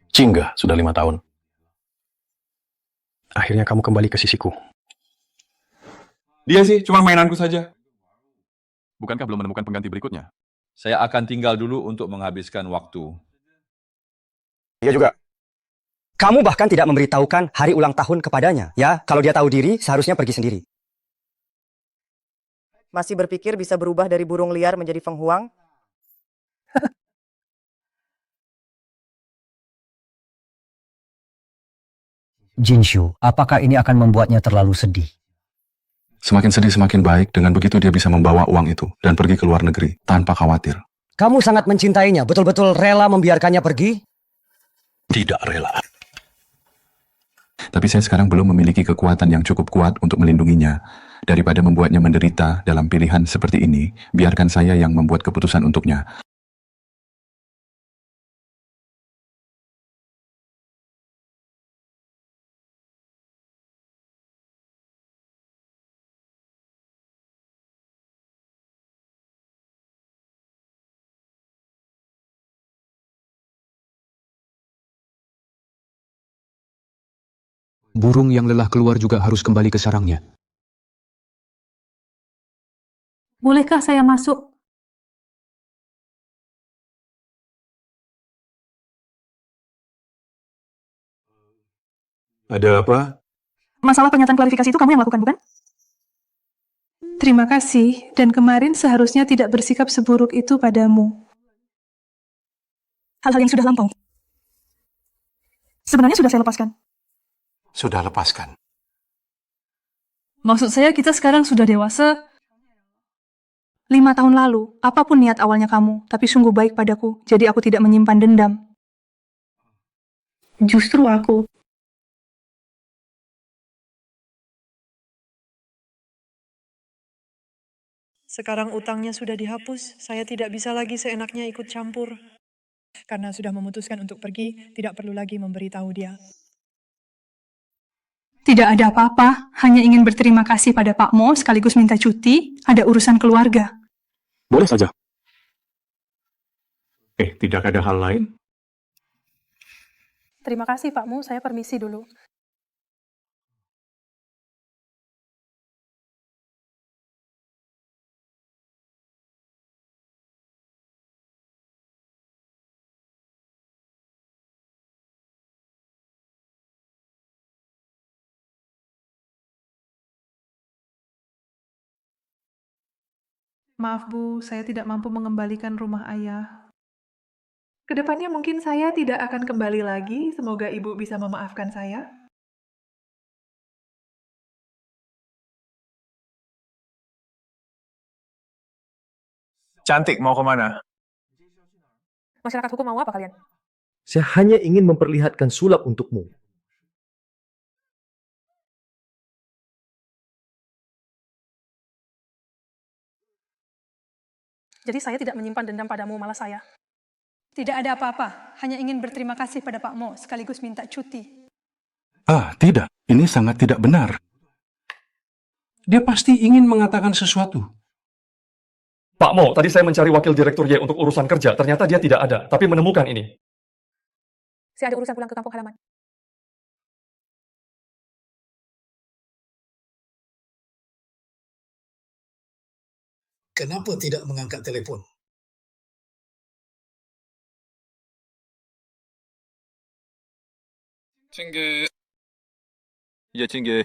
Qingge, sudah 5 tahun. Akhirnya kamu kembali ke sisiku. Dia sih, cuma mainanku saja. Bukankah belum menemukan pengganti berikutnya? Saya akan tinggal dulu untuk menghabiskan waktu. Iya juga. Kamu bahkan tidak memberitahukan hari ulang tahun kepadanya. Ya, kalau dia tahu diri, seharusnya pergi sendiri. Masih berpikir bisa berubah dari burung liar menjadi penghuang? Jinshu, apakah ini akan membuatnya terlalu sedih? Semakin sedih semakin baik, dengan begitu dia bisa membawa uang itu dan pergi ke luar negeri tanpa khawatir. Kamu sangat mencintainya, betul-betul rela membiarkannya pergi? Tidak rela. Tapi saya sekarang belum memiliki kekuatan yang cukup kuat untuk melindunginya. Daripada membuatnya menderita dalam pilihan seperti ini, biarkan saya yang membuat keputusan untuknya. Burung yang lelah keluar juga harus kembali ke sarangnya. Bolehkah saya masuk? Ada apa? Masalah pernyataan klarifikasi itu kamu yang lakukan, bukan? Terima kasih, dan kemarin seharusnya tidak bersikap seburuk itu padamu. Hal-hal yang sudah lampau. Sebenarnya sudah saya lepaskan. Sudah lepaskan. Maksud saya kita sekarang sudah dewasa. 5 tahun lalu, apapun niat awalnya kamu, tapi sungguh baik padaku, jadi aku tidak menyimpan dendam. Justru aku. Sekarang utangnya sudah dihapus, saya tidak bisa lagi seenaknya ikut campur. Karena sudah memutuskan untuk pergi, tidak perlu lagi memberitahu dia. Tidak ada apa-apa, hanya ingin berterima kasih pada Pak Mo sekaligus minta cuti, ada urusan keluarga. Boleh saja. Tidak ada hal lain? Terima kasih Pak Mo, saya permisi dulu. Maaf Bu, saya tidak mampu mengembalikan rumah ayah. Kedepannya mungkin saya tidak akan kembali lagi, semoga Ibu bisa memaafkan saya. Cantik, mau kemana? Masyarakat hukum mau apa kalian? Saya hanya ingin memperlihatkan sulap untukmu. Jadi saya tidak menyimpan dendam padamu, malah saya. Tidak ada apa-apa, hanya ingin berterima kasih pada Pak Mo sekaligus minta cuti. Tidak. Ini sangat tidak benar. Dia pasti ingin mengatakan sesuatu. Pak Mo, tadi saya mencari wakil direktur Y untuk urusan kerja. Ternyata dia tidak ada, tapi menemukan ini. Saya ada urusan pulang ke kampung halaman. Kenapa tidak mengangkat telepon? Cingge. Ya, Cingge.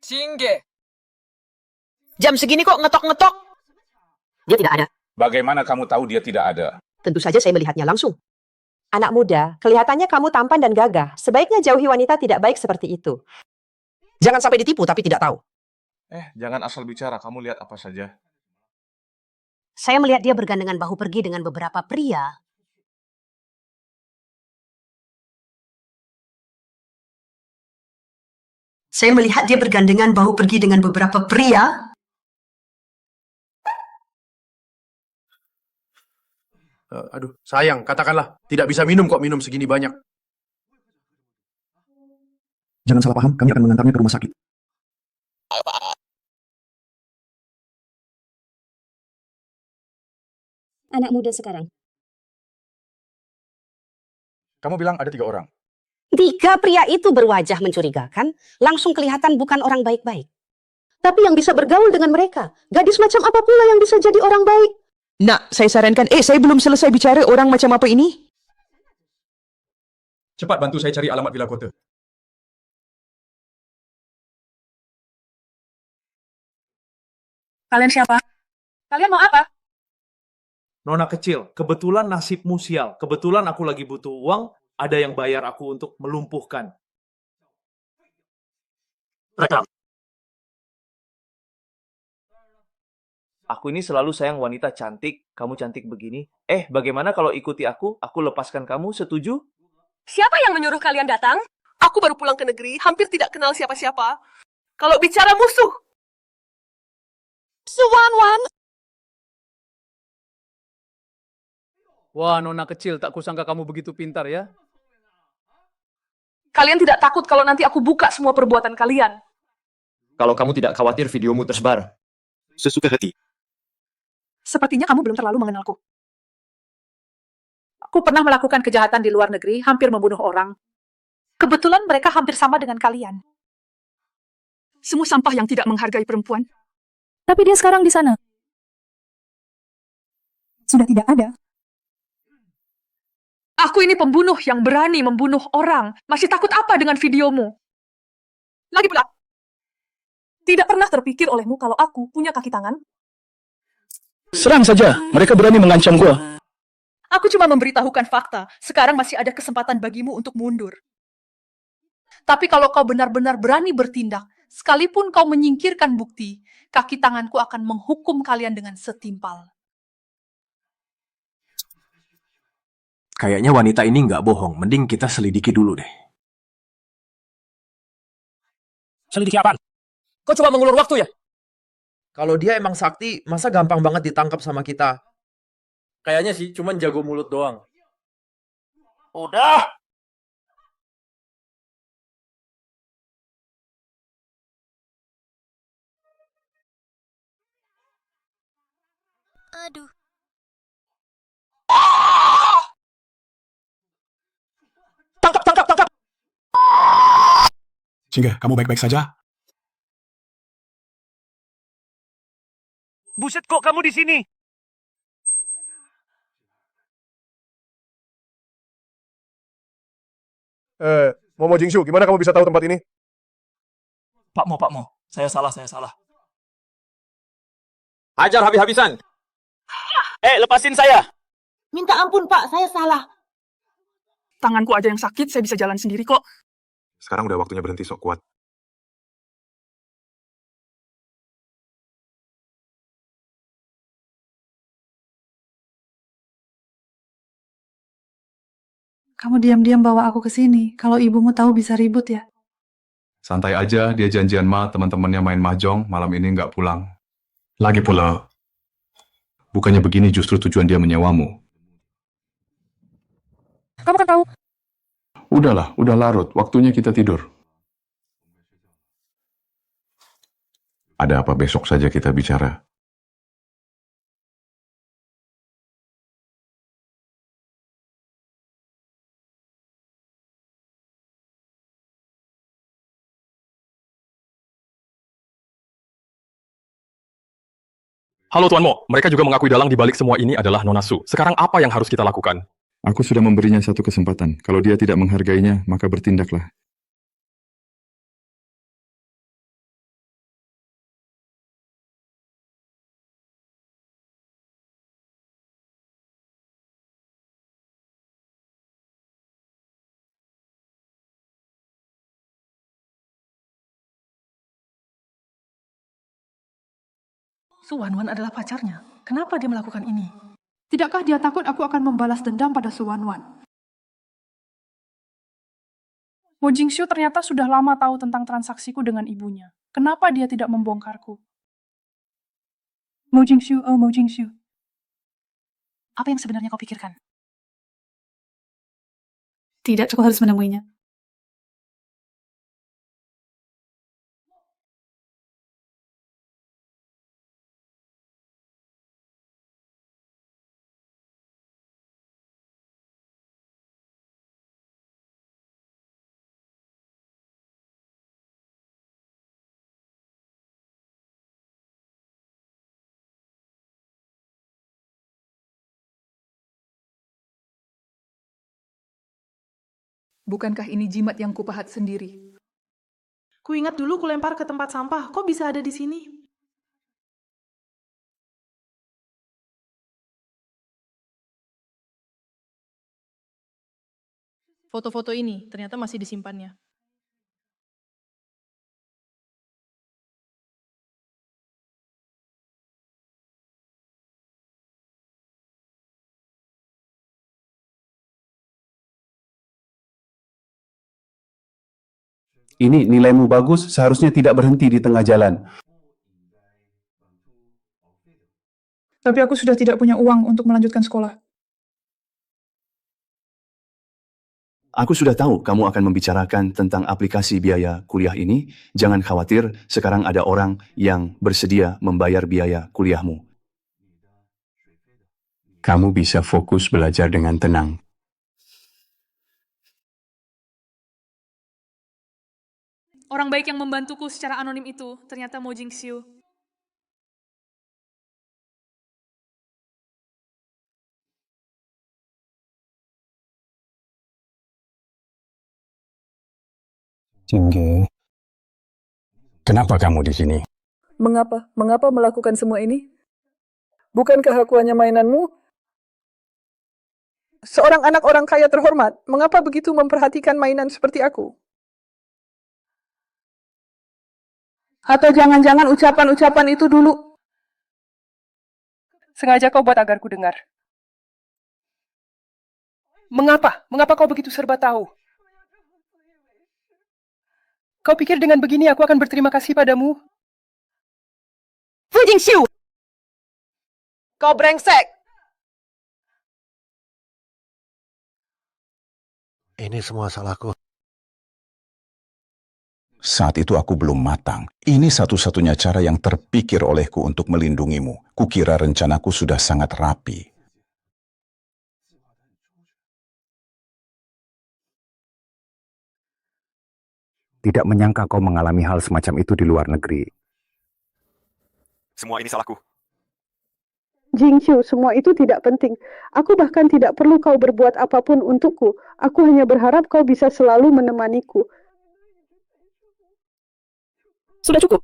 Cingge. Jam segini kok ngetok-ngetok? Dia tidak ada. Bagaimana kamu tahu dia tidak ada? Tentu saja saya melihatnya langsung. Anak muda, kelihatannya kamu tampan dan gagah. Sebaiknya jauhi wanita tidak baik seperti itu. Jangan sampai ditipu tapi tidak tahu. Jangan asal bicara, kamu lihat apa saja. Saya melihat dia bergandengan bahu pergi dengan beberapa pria. Saya melihat dia bergandengan bahu pergi dengan beberapa pria. Aduh, sayang, katakanlah. Tidak bisa minum kok minum segini banyak. Jangan salah paham, kami akan mengantarnya ke rumah sakit. Anak muda sekarang. Kamu bilang ada 3 orang. 3 pria itu berwajah mencurigakan, langsung kelihatan bukan orang baik-baik. Tapi yang bisa bergaul dengan mereka, gadis macam apa pula yang bisa jadi orang baik? Nak, saya sarankan, saya belum selesai bicara orang macam apa ini. Cepat bantu saya cari alamat Villa Kota. Kalian siapa? Kalian mau apa? Nona kecil, kebetulan nasibmu sial. Kebetulan aku lagi butuh uang, ada yang bayar aku untuk melumpuhkan. Rekam. Aku ini selalu sayang wanita cantik, kamu cantik begini. Bagaimana kalau ikuti aku lepaskan kamu, setuju? Siapa yang menyuruh kalian datang? Aku baru pulang ke negeri, hampir tidak kenal siapa-siapa. Kalau bicara musuh, Suwanwan. Wah, Nona kecil, tak kusangka kamu begitu pintar ya. Kalian tidak takut kalau nanti aku buka semua perbuatan kalian? Kalau kamu tidak khawatir videomu tersebar. Sesuka hati. Sepertinya kamu belum terlalu mengenalku. Aku pernah melakukan kejahatan di luar negeri, hampir membunuh orang. Kebetulan mereka hampir sama dengan kalian. Semua sampah yang tidak menghargai perempuan. Tapi dia sekarang di sana. Sudah tidak ada. Aku ini pembunuh yang berani membunuh orang. Masih takut apa dengan videomu? Lagi pula, Tidak pernah terpikir olehmu kalau aku punya kaki tangan? Serang saja, mereka berani mengancam gua. Aku cuma memberitahukan fakta. Sekarang masih ada kesempatan bagimu untuk mundur. Tapi kalau kau benar-benar berani bertindak, sekalipun kau menyingkirkan bukti, kaki tanganku akan menghukum kalian dengan setimpal. Kayaknya wanita ini nggak bohong. Mending kita selidiki dulu deh. Selidiki apaan? Kau cuma mengulur waktu ya? Kalau dia emang sakti, masa gampang banget ditangkap sama kita? Kayaknya sih, cuman jago mulut doang. Udah. Aduh. Tangkap! Jingga, kamu baik-baik saja? Buset, kok kamu di sini? Momo Jingshu, gimana kamu bisa tahu tempat ini? Pak Mo, saya salah. Hajar habis-habisan. Lepasin saya. Minta ampun Pak, saya salah. Tanganku aja yang sakit, saya bisa jalan sendiri kok. Sekarang udah waktunya berhenti sok kuat. Kamu diam-diam bawa aku ke sini. Kalau ibumu tahu bisa ribut ya. Santai aja, dia janjian teman-temannya main mahjong, malam ini nggak pulang. Lagi pula, bukannya begini justru tujuan dia menyewamu. Kamu kan tahu. Udahlah, udah larut, waktunya kita tidur. Ada apa besok saja kita bicara? Halo Tuan Mo, mereka juga mengakui dalang di balik semua ini adalah Nona Su. Sekarang apa yang harus kita lakukan? Aku sudah memberinya satu kesempatan. Kalau dia tidak menghargainya, maka bertindaklah. Su Wanwan adalah pacarnya. Kenapa dia melakukan ini? Tidakkah dia takut aku akan membalas dendam pada Su Wanwan? Mo Jingxiu ternyata sudah lama tahu tentang transaksiku dengan ibunya. Kenapa dia tidak membongkarku? Mo Jingxiu, oh Mo Jingxiu. Apa yang sebenarnya kau pikirkan? Tidak, aku harus menemuinya. Bukankah ini jimat yang kupahat sendiri? Kuingat dulu kulempar ke tempat sampah. Kok bisa ada di sini? Foto-foto ini ternyata masih disimpannya. Ini nilaimu bagus, seharusnya tidak berhenti di tengah jalan. Tapi aku sudah tidak punya uang untuk melanjutkan sekolah. Aku sudah tahu kamu akan membicarakan tentang aplikasi biaya kuliah ini. Jangan khawatir, sekarang ada orang yang bersedia membayar biaya kuliahmu. Kamu bisa fokus belajar dengan tenang. Orang baik yang membantuku secara anonim itu ternyata Mo Jingxiu. Jingge, Kenapa kamu di sini? Mengapa? Mengapa melakukan semua ini? Bukankah aku hanya mainanmu? Seorang anak orang kaya terhormat, mengapa begitu memperhatikan mainan seperti aku? Atau jangan-jangan ucapan-ucapan itu dulu sengaja kau buat agar ku dengar? Mengapa? Mengapa kau begitu serba tahu? Kau pikir dengan begini aku akan berterima kasih padamu? Fu Jingxiu! Kau brengsek! Ini semua salahku. Saat itu aku belum matang. Ini satu-satunya cara yang terpikir olehku untuk melindungimu. Kukira rencanaku sudah sangat rapi. Tidak menyangka kau mengalami hal semacam itu di luar negeri. Semua ini salahku. Jingxiu, semua itu tidak penting. Aku bahkan tidak perlu kau berbuat apapun untukku. Aku hanya berharap kau bisa selalu menemaniku. Sudah cukup.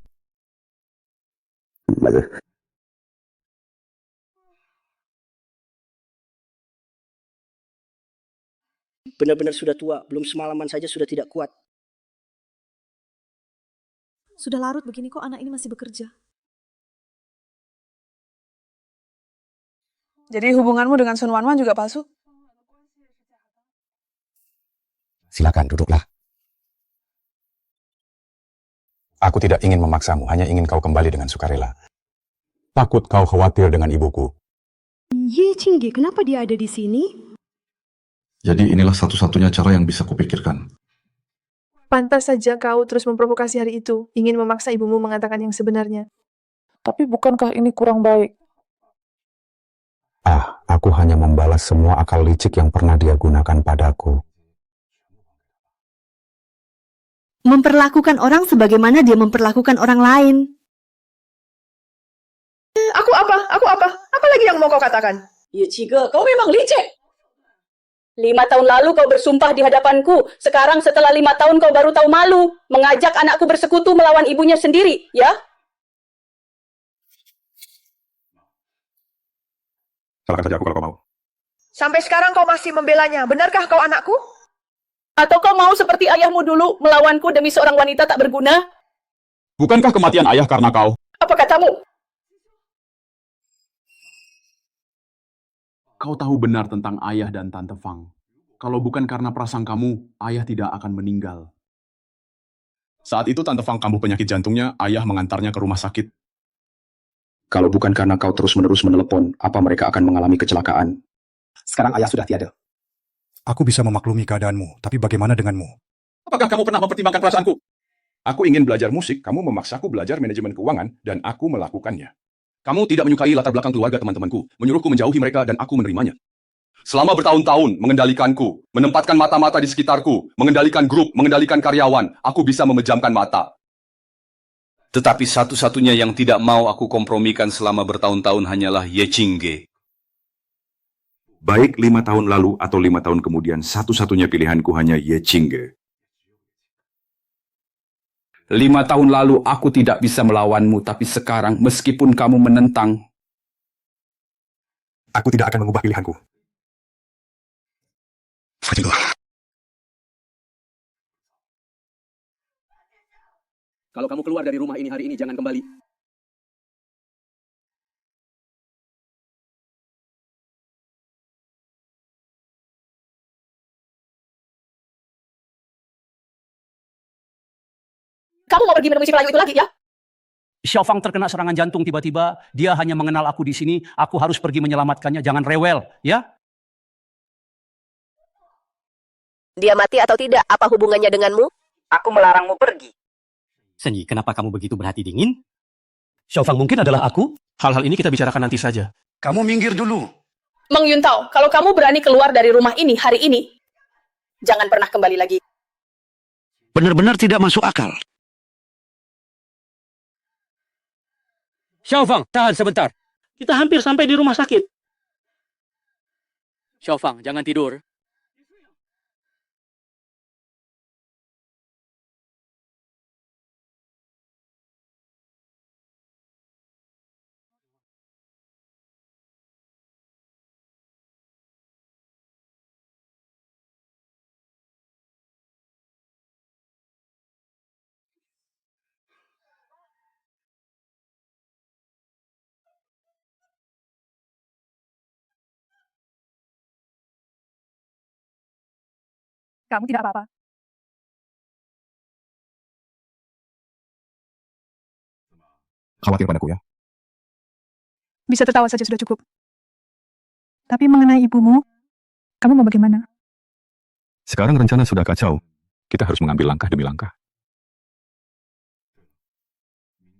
Benar-benar sudah tua, belum semalaman saja sudah tidak kuat. Sudah larut begini kok anak ini masih bekerja. Jadi hubunganmu dengan Sun Wanwan juga palsu? Silakan duduklah. Aku tidak ingin memaksamu, hanya ingin kau kembali dengan sukarela. Takut kau khawatir dengan ibuku. Ye Qingge, kenapa dia ada di sini? Jadi inilah satu-satunya cara yang bisa kupikirkan. Pantas saja kau terus memprovokasi hari itu, ingin memaksa ibumu mengatakan yang sebenarnya. Tapi bukankah ini kurang baik? Aku hanya membalas semua akal licik yang pernah dia gunakan padaku. Memperlakukan orang sebagaimana dia memperlakukan orang lain. Aku apa? Aku apa? Apa lagi yang mau kau katakan? Ye Qingge, kau memang licik. 5 tahun lalu kau bersumpah di hadapanku. Sekarang setelah 5 tahun kau baru tahu malu. Mengajak anakku bersekutu melawan ibunya sendiri, ya? Salahkan saja aku kalau kau mau. Sampai sekarang kau masih membelanya. Benarkah kau anakku? Atau kau mau seperti ayahmu dulu, melawanku demi seorang wanita tak berguna? Bukankah kematian ayah karena kau? Apa katamu? Kau tahu benar tentang ayah dan Tante Fang. Kalau bukan karena prasangkamu, ayah tidak akan meninggal. Saat itu Tante Fang kambuh penyakit jantungnya, ayah mengantarnya ke rumah sakit. Kalau bukan karena kau terus-menerus menelepon, apa mereka akan mengalami kecelakaan? Sekarang ayah sudah tiada. Aku bisa memaklumi keadaanmu, tapi bagaimana denganmu? Apakah kamu pernah mempertimbangkan perasaanku? Aku ingin belajar musik, kamu memaksaku belajar manajemen keuangan, dan aku melakukannya. Kamu tidak menyukai latar belakang keluarga teman-temanku, menyuruhku menjauhi mereka dan aku menerimanya. Selama bertahun-tahun mengendalikanku, menempatkan mata-mata di sekitarku, mengendalikan grup, mengendalikan karyawan, aku bisa memejamkan mata. Tetapi satu-satunya yang tidak mau aku kompromikan selama bertahun-tahun hanyalah Ye Qingge. Baik 5 tahun lalu atau 5 tahun kemudian, satu-satunya pilihanku hanya Ye Qingge. 5 tahun lalu aku tidak bisa melawanmu, tapi sekarang meskipun kamu menentang, aku tidak akan mengubah pilihanku. Kalau kamu keluar dari rumah ini hari ini, jangan kembali. Kamu mau pergi menemui si pelayu itu lagi, ya? Xiaofang terkena serangan jantung tiba-tiba. Dia hanya mengenal aku di sini. Aku harus pergi menyelamatkannya. Jangan rewel, ya? Dia mati atau tidak, apa hubungannya denganmu? Aku melarangmu pergi. Senyi, kenapa kamu begitu berhati dingin? Xiaofang mungkin adalah aku? Hal-hal ini kita bicarakan nanti saja. Kamu minggir dulu. Meng Yuntao, kalau kamu berani keluar dari rumah ini hari ini, jangan pernah kembali lagi. Benar-benar tidak masuk akal. Xiaofang, tahan sebentar. Kita hampir sampai di rumah sakit. Xiaofang, jangan tidur. Kamu tidak apa-apa. Khawatir padaku ya. Bisa tertawa saja sudah cukup. Tapi mengenai ibumu, kamu mau bagaimana? Sekarang rencana sudah kacau. Kita harus mengambil langkah demi langkah.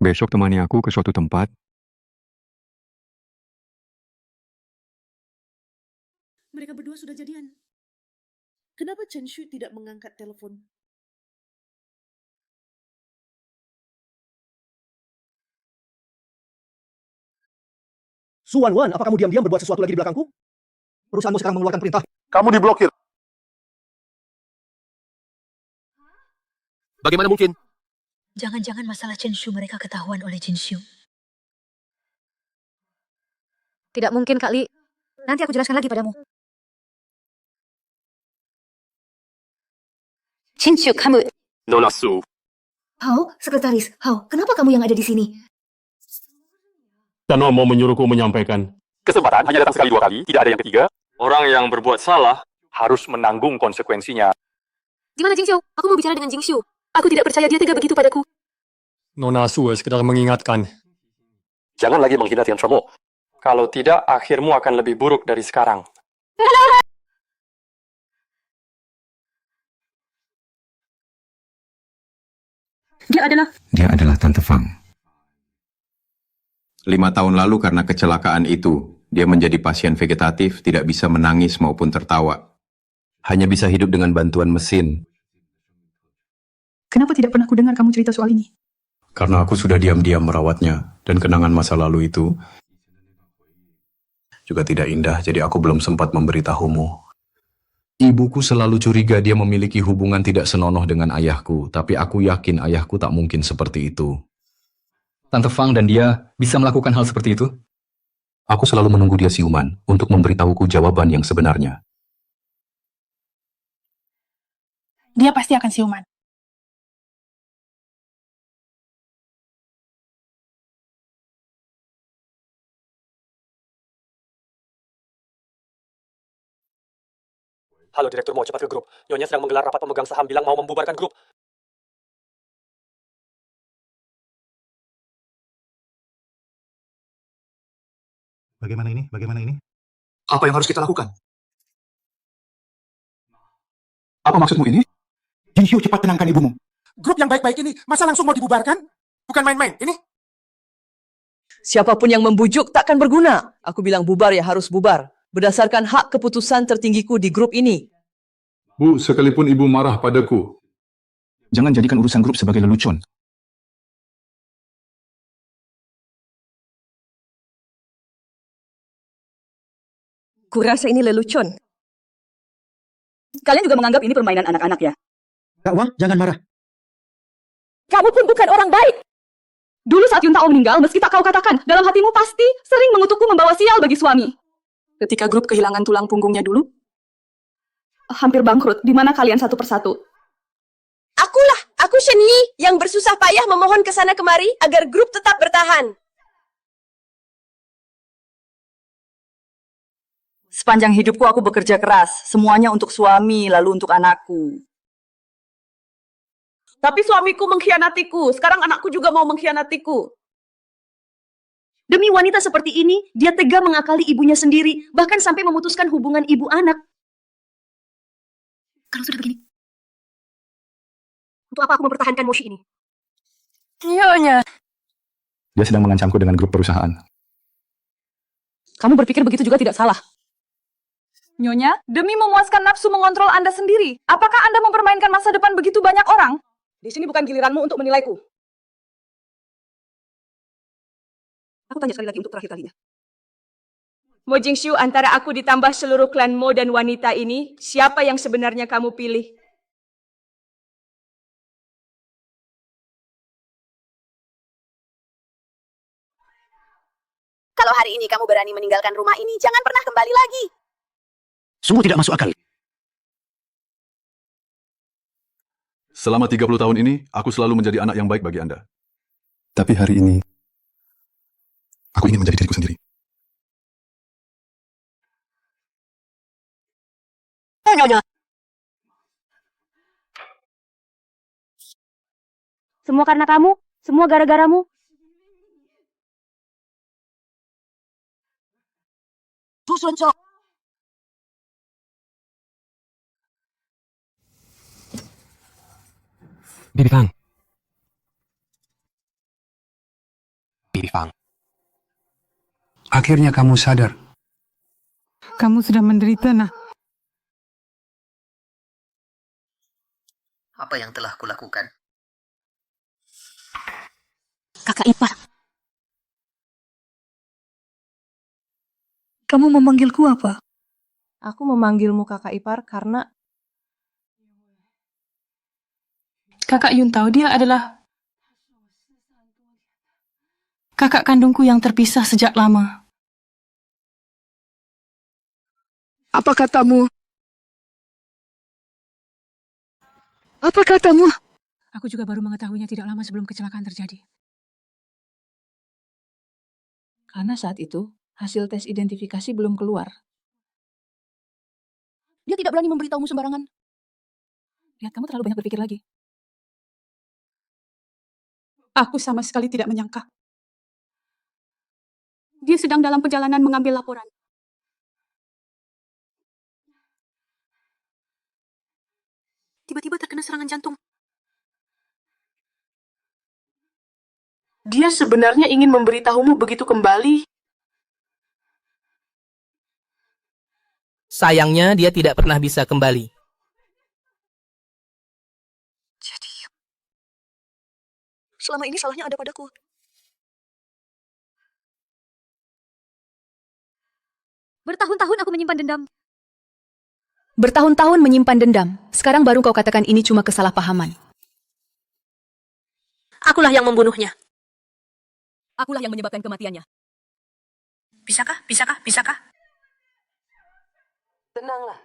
Besok temani aku ke suatu tempat. Mereka berdua sudah jadian. Kenapa Chen Shu tidak mengangkat telepon? Su Wan, apa kamu diam-diam berbuat sesuatu lagi di belakangku? Perusahaanmu sekarang mengeluarkan perintah. Kamu diblokir. Bagaimana mungkin? Jangan-jangan masalah Chen Shu mereka ketahuan oleh Jin Shu. Tidak mungkin, Kak Li. Nanti aku jelaskan lagi padamu. Jin Shu, kamu... Nona Su. Hao, sekretaris. Hao, kenapa kamu yang ada di sini? Tano mau menyuruhku menyampaikan. Kesempatan hanya datang sekali dua kali, tidak ada yang ketiga. Orang yang berbuat salah harus menanggung konsekuensinya. Di mana Jing Shu? Aku mau bicara dengan Jing Shu. Aku tidak percaya dia tega begitu padaku. Nona Su sekedar mengingatkan. Jangan lagi menghina Tian Shuo. Kalau tidak, akhirmu akan lebih buruk dari sekarang. Dia adalah Tante Fang. 5 tahun lalu karena kecelakaan itu, dia menjadi pasien vegetatif, tidak bisa menangis maupun tertawa. Hanya bisa hidup dengan bantuan mesin. Kenapa tidak pernah ku dengar kamu cerita soal ini? Karena aku sudah diam-diam merawatnya, dan kenangan masa lalu itu juga tidak indah, jadi aku belum sempat memberitahumu. Ibuku selalu curiga dia memiliki hubungan tidak senonoh dengan ayahku, tapi aku yakin ayahku tak mungkin seperti itu. Tante Fang dan dia bisa melakukan hal seperti itu? Aku selalu menunggu dia siuman untuk memberitahuku jawaban yang sebenarnya. Dia pasti akan siuman. Halo Direktur, mau cepat ke grup. Nyonya sedang menggelar rapat pemegang saham bilang mau membubarkan grup. Bagaimana ini? Bagaimana ini? Apa yang harus kita lakukan? Apa maksudmu ini? Jin Shu, cepat tenangkan ibumu. Grup yang baik-baik ini, masa langsung mau dibubarkan? Bukan main-main, ini? Siapapun yang membujuk takkan berguna. Aku bilang bubar ya harus bubar. Berdasarkan hak keputusan tertinggiku di grup ini. Bu, sekalipun ibu marah padaku. Jangan jadikan urusan grup sebagai lelucon. Kurasa ini lelucon. Kalian juga menganggap ini permainan anak-anak ya? Kak Wang, jangan marah. Kamu pun bukan orang baik. Dulu saat Yun Tao meninggal, meski tak kau katakan, dalam hatimu pasti sering mengutukku membawa sial bagi suami. Ketika grup kehilangan tulang punggungnya dulu, hampir bangkrut, di mana kalian satu persatu? Aku Shen Yi yang bersusah payah memohon ke sana kemari agar grup tetap bertahan. Sepanjang hidupku aku bekerja keras. Semuanya untuk suami, lalu untuk anakku. Tapi suamiku mengkhianatiku. Sekarang anakku juga mau mengkhianatiku. Demi wanita seperti ini, dia tega mengakali ibunya sendiri, bahkan sampai memutuskan hubungan ibu anak. Kalau sudah begini, untuk apa aku mempertahankan Moshi ini? Nyonya. Dia sedang mengancamku dengan grup perusahaan. Kamu berpikir begitu juga tidak salah. Nyonya, demi memuaskan nafsu mengontrol Anda sendiri, apakah Anda mempermainkan masa depan begitu banyak orang? Di sini bukan giliranmu untuk menilaiku. Aku tanya sekali lagi untuk terakhir kalinya. Mo Jingshu, antara aku ditambah seluruh klan Mo dan wanita ini, siapa yang sebenarnya kamu pilih? Kalau hari ini kamu berani meninggalkan rumah ini, jangan pernah kembali lagi. Sungguh tidak masuk akal. Selama 30 tahun ini, aku selalu menjadi anak yang baik bagi Anda. Tapi hari ini, aku ingin menjadi diriku sendiri. Nyonya. Semua karena kamu, semua gara-garamu. Bibi Fang. Bibi Fang. Akhirnya kamu sadar. Kamu sudah menderita, nah. Apa yang telah kulakukan? Kakak ipar. Kamu memanggilku apa? Aku memanggilmu kakak ipar karena Kakak Yuntao, dia adalah kakak kandungku yang terpisah sejak lama. Apa katamu? Apa katamu? Aku juga baru mengetahuinya tidak lama sebelum kecelakaan terjadi. karena saat itu hasil tes identifikasi belum keluar. Dia tidak berani memberitahumu sembarangan. Lihat, kamu terlalu banyak berpikir lagi. Aku sama sekali tidak menyangka. Dia sedang dalam perjalanan mengambil laporan. Tiba-tiba terkena serangan jantung. Dia sebenarnya ingin memberitahumu begitu kembali. Sayangnya dia tidak pernah bisa kembali. Jadi, selama ini salahnya ada padaku. Bertahun-tahun aku menyimpan dendam. Bertahun-tahun menyimpan dendam. Sekarang baru kau katakan ini cuma kesalahpahaman. Akulah yang membunuhnya. Akulah yang menyebabkan kematiannya. Bisakah? Bisakah? Bisakah? Tenanglah.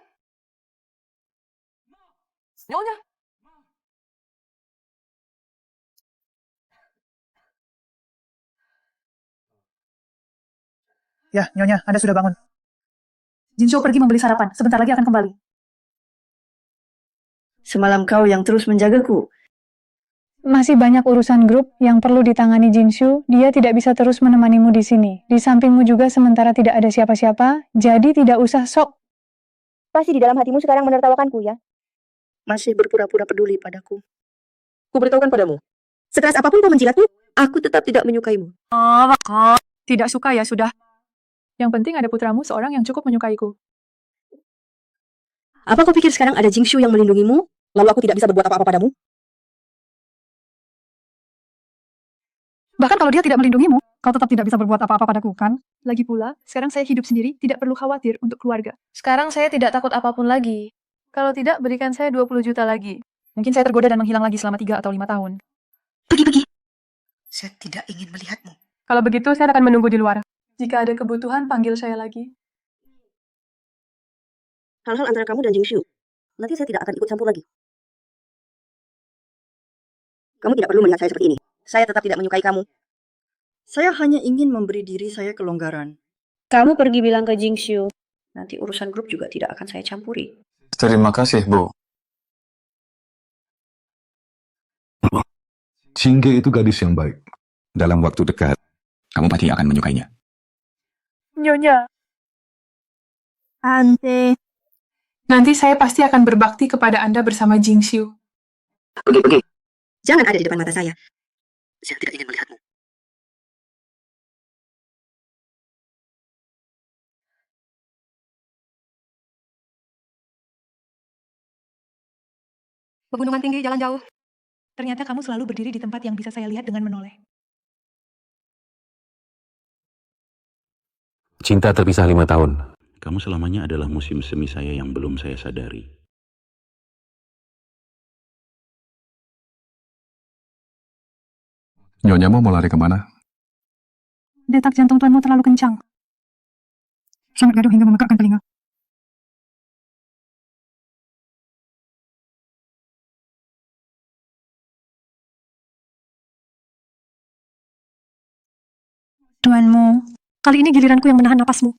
Nyonya. Ya, Nyonya, Anda sudah bangun. Jinsho pergi membeli sarapan. Sebentar lagi akan kembali. Semalam kau yang terus menjagaku. Masih banyak urusan grup yang perlu ditangani Jinshu. Dia tidak bisa terus menemanimu di sini. Di sampingmu juga sementara tidak ada siapa-siapa, jadi tidak usah sok. Pasti di dalam hatimu sekarang menertawakanku, ya? Masih berpura-pura peduli padaku. Kuberitahukan padamu. Sekeras apapun kau menjilatku, Aku tetap tidak menyukaimu. Tidak suka ya sudah. Yang penting ada putramu seorang yang cukup menyukaiku. Apa kau pikir sekarang ada Jingshu yang melindungimu? lalu aku tidak bisa berbuat apa-apa padamu? Bahkan kalau dia tidak melindungimu, kau tetap tidak bisa berbuat apa-apa padaku, kan? Lagi pula, sekarang saya hidup sendiri, tidak perlu khawatir untuk keluarga. Sekarang saya tidak takut apapun lagi. Kalau tidak, berikan saya 20 juta lagi. Mungkin saya tergoda dan menghilang lagi selama 3 atau 5 tahun. Pergi. Saya tidak ingin melihatmu. Kalau begitu, saya akan menunggu di luar. Jika ada kebutuhan, panggil saya lagi. Hal-hal antara kamu dan Jingshu. Nanti saya tidak akan ikut campur lagi. Kamu tidak perlu melihat saya seperti ini. Saya tetap tidak menyukai kamu. Saya hanya ingin memberi diri saya kelonggaran. Kamu pergi bilang ke Jingshu. Nanti urusan grup juga tidak akan saya campuri. Terima kasih, Bu. Jingge itu gadis yang baik. Dalam waktu dekat, kamu pasti akan menyukainya. Nyonya. Ante. Nanti saya pasti akan berbakti kepada Anda bersama Jingshu. Pergi. Jangan ada di depan mata saya. Saya tidak ingin melihatmu. Pegunungan tinggi, jalan jauh. Ternyata kamu selalu berdiri di tempat yang bisa saya lihat dengan menoleh. Cinta terpisah 5 tahun. Kamu selamanya adalah musim semi saya yang belum saya sadari. Nyonya mau lari kemana? Detak jantung tuanmu terlalu kencang. Sangat gaduh hingga memekakkan telinga. Tuanmu, kali ini giliranku yang menahan napasmu.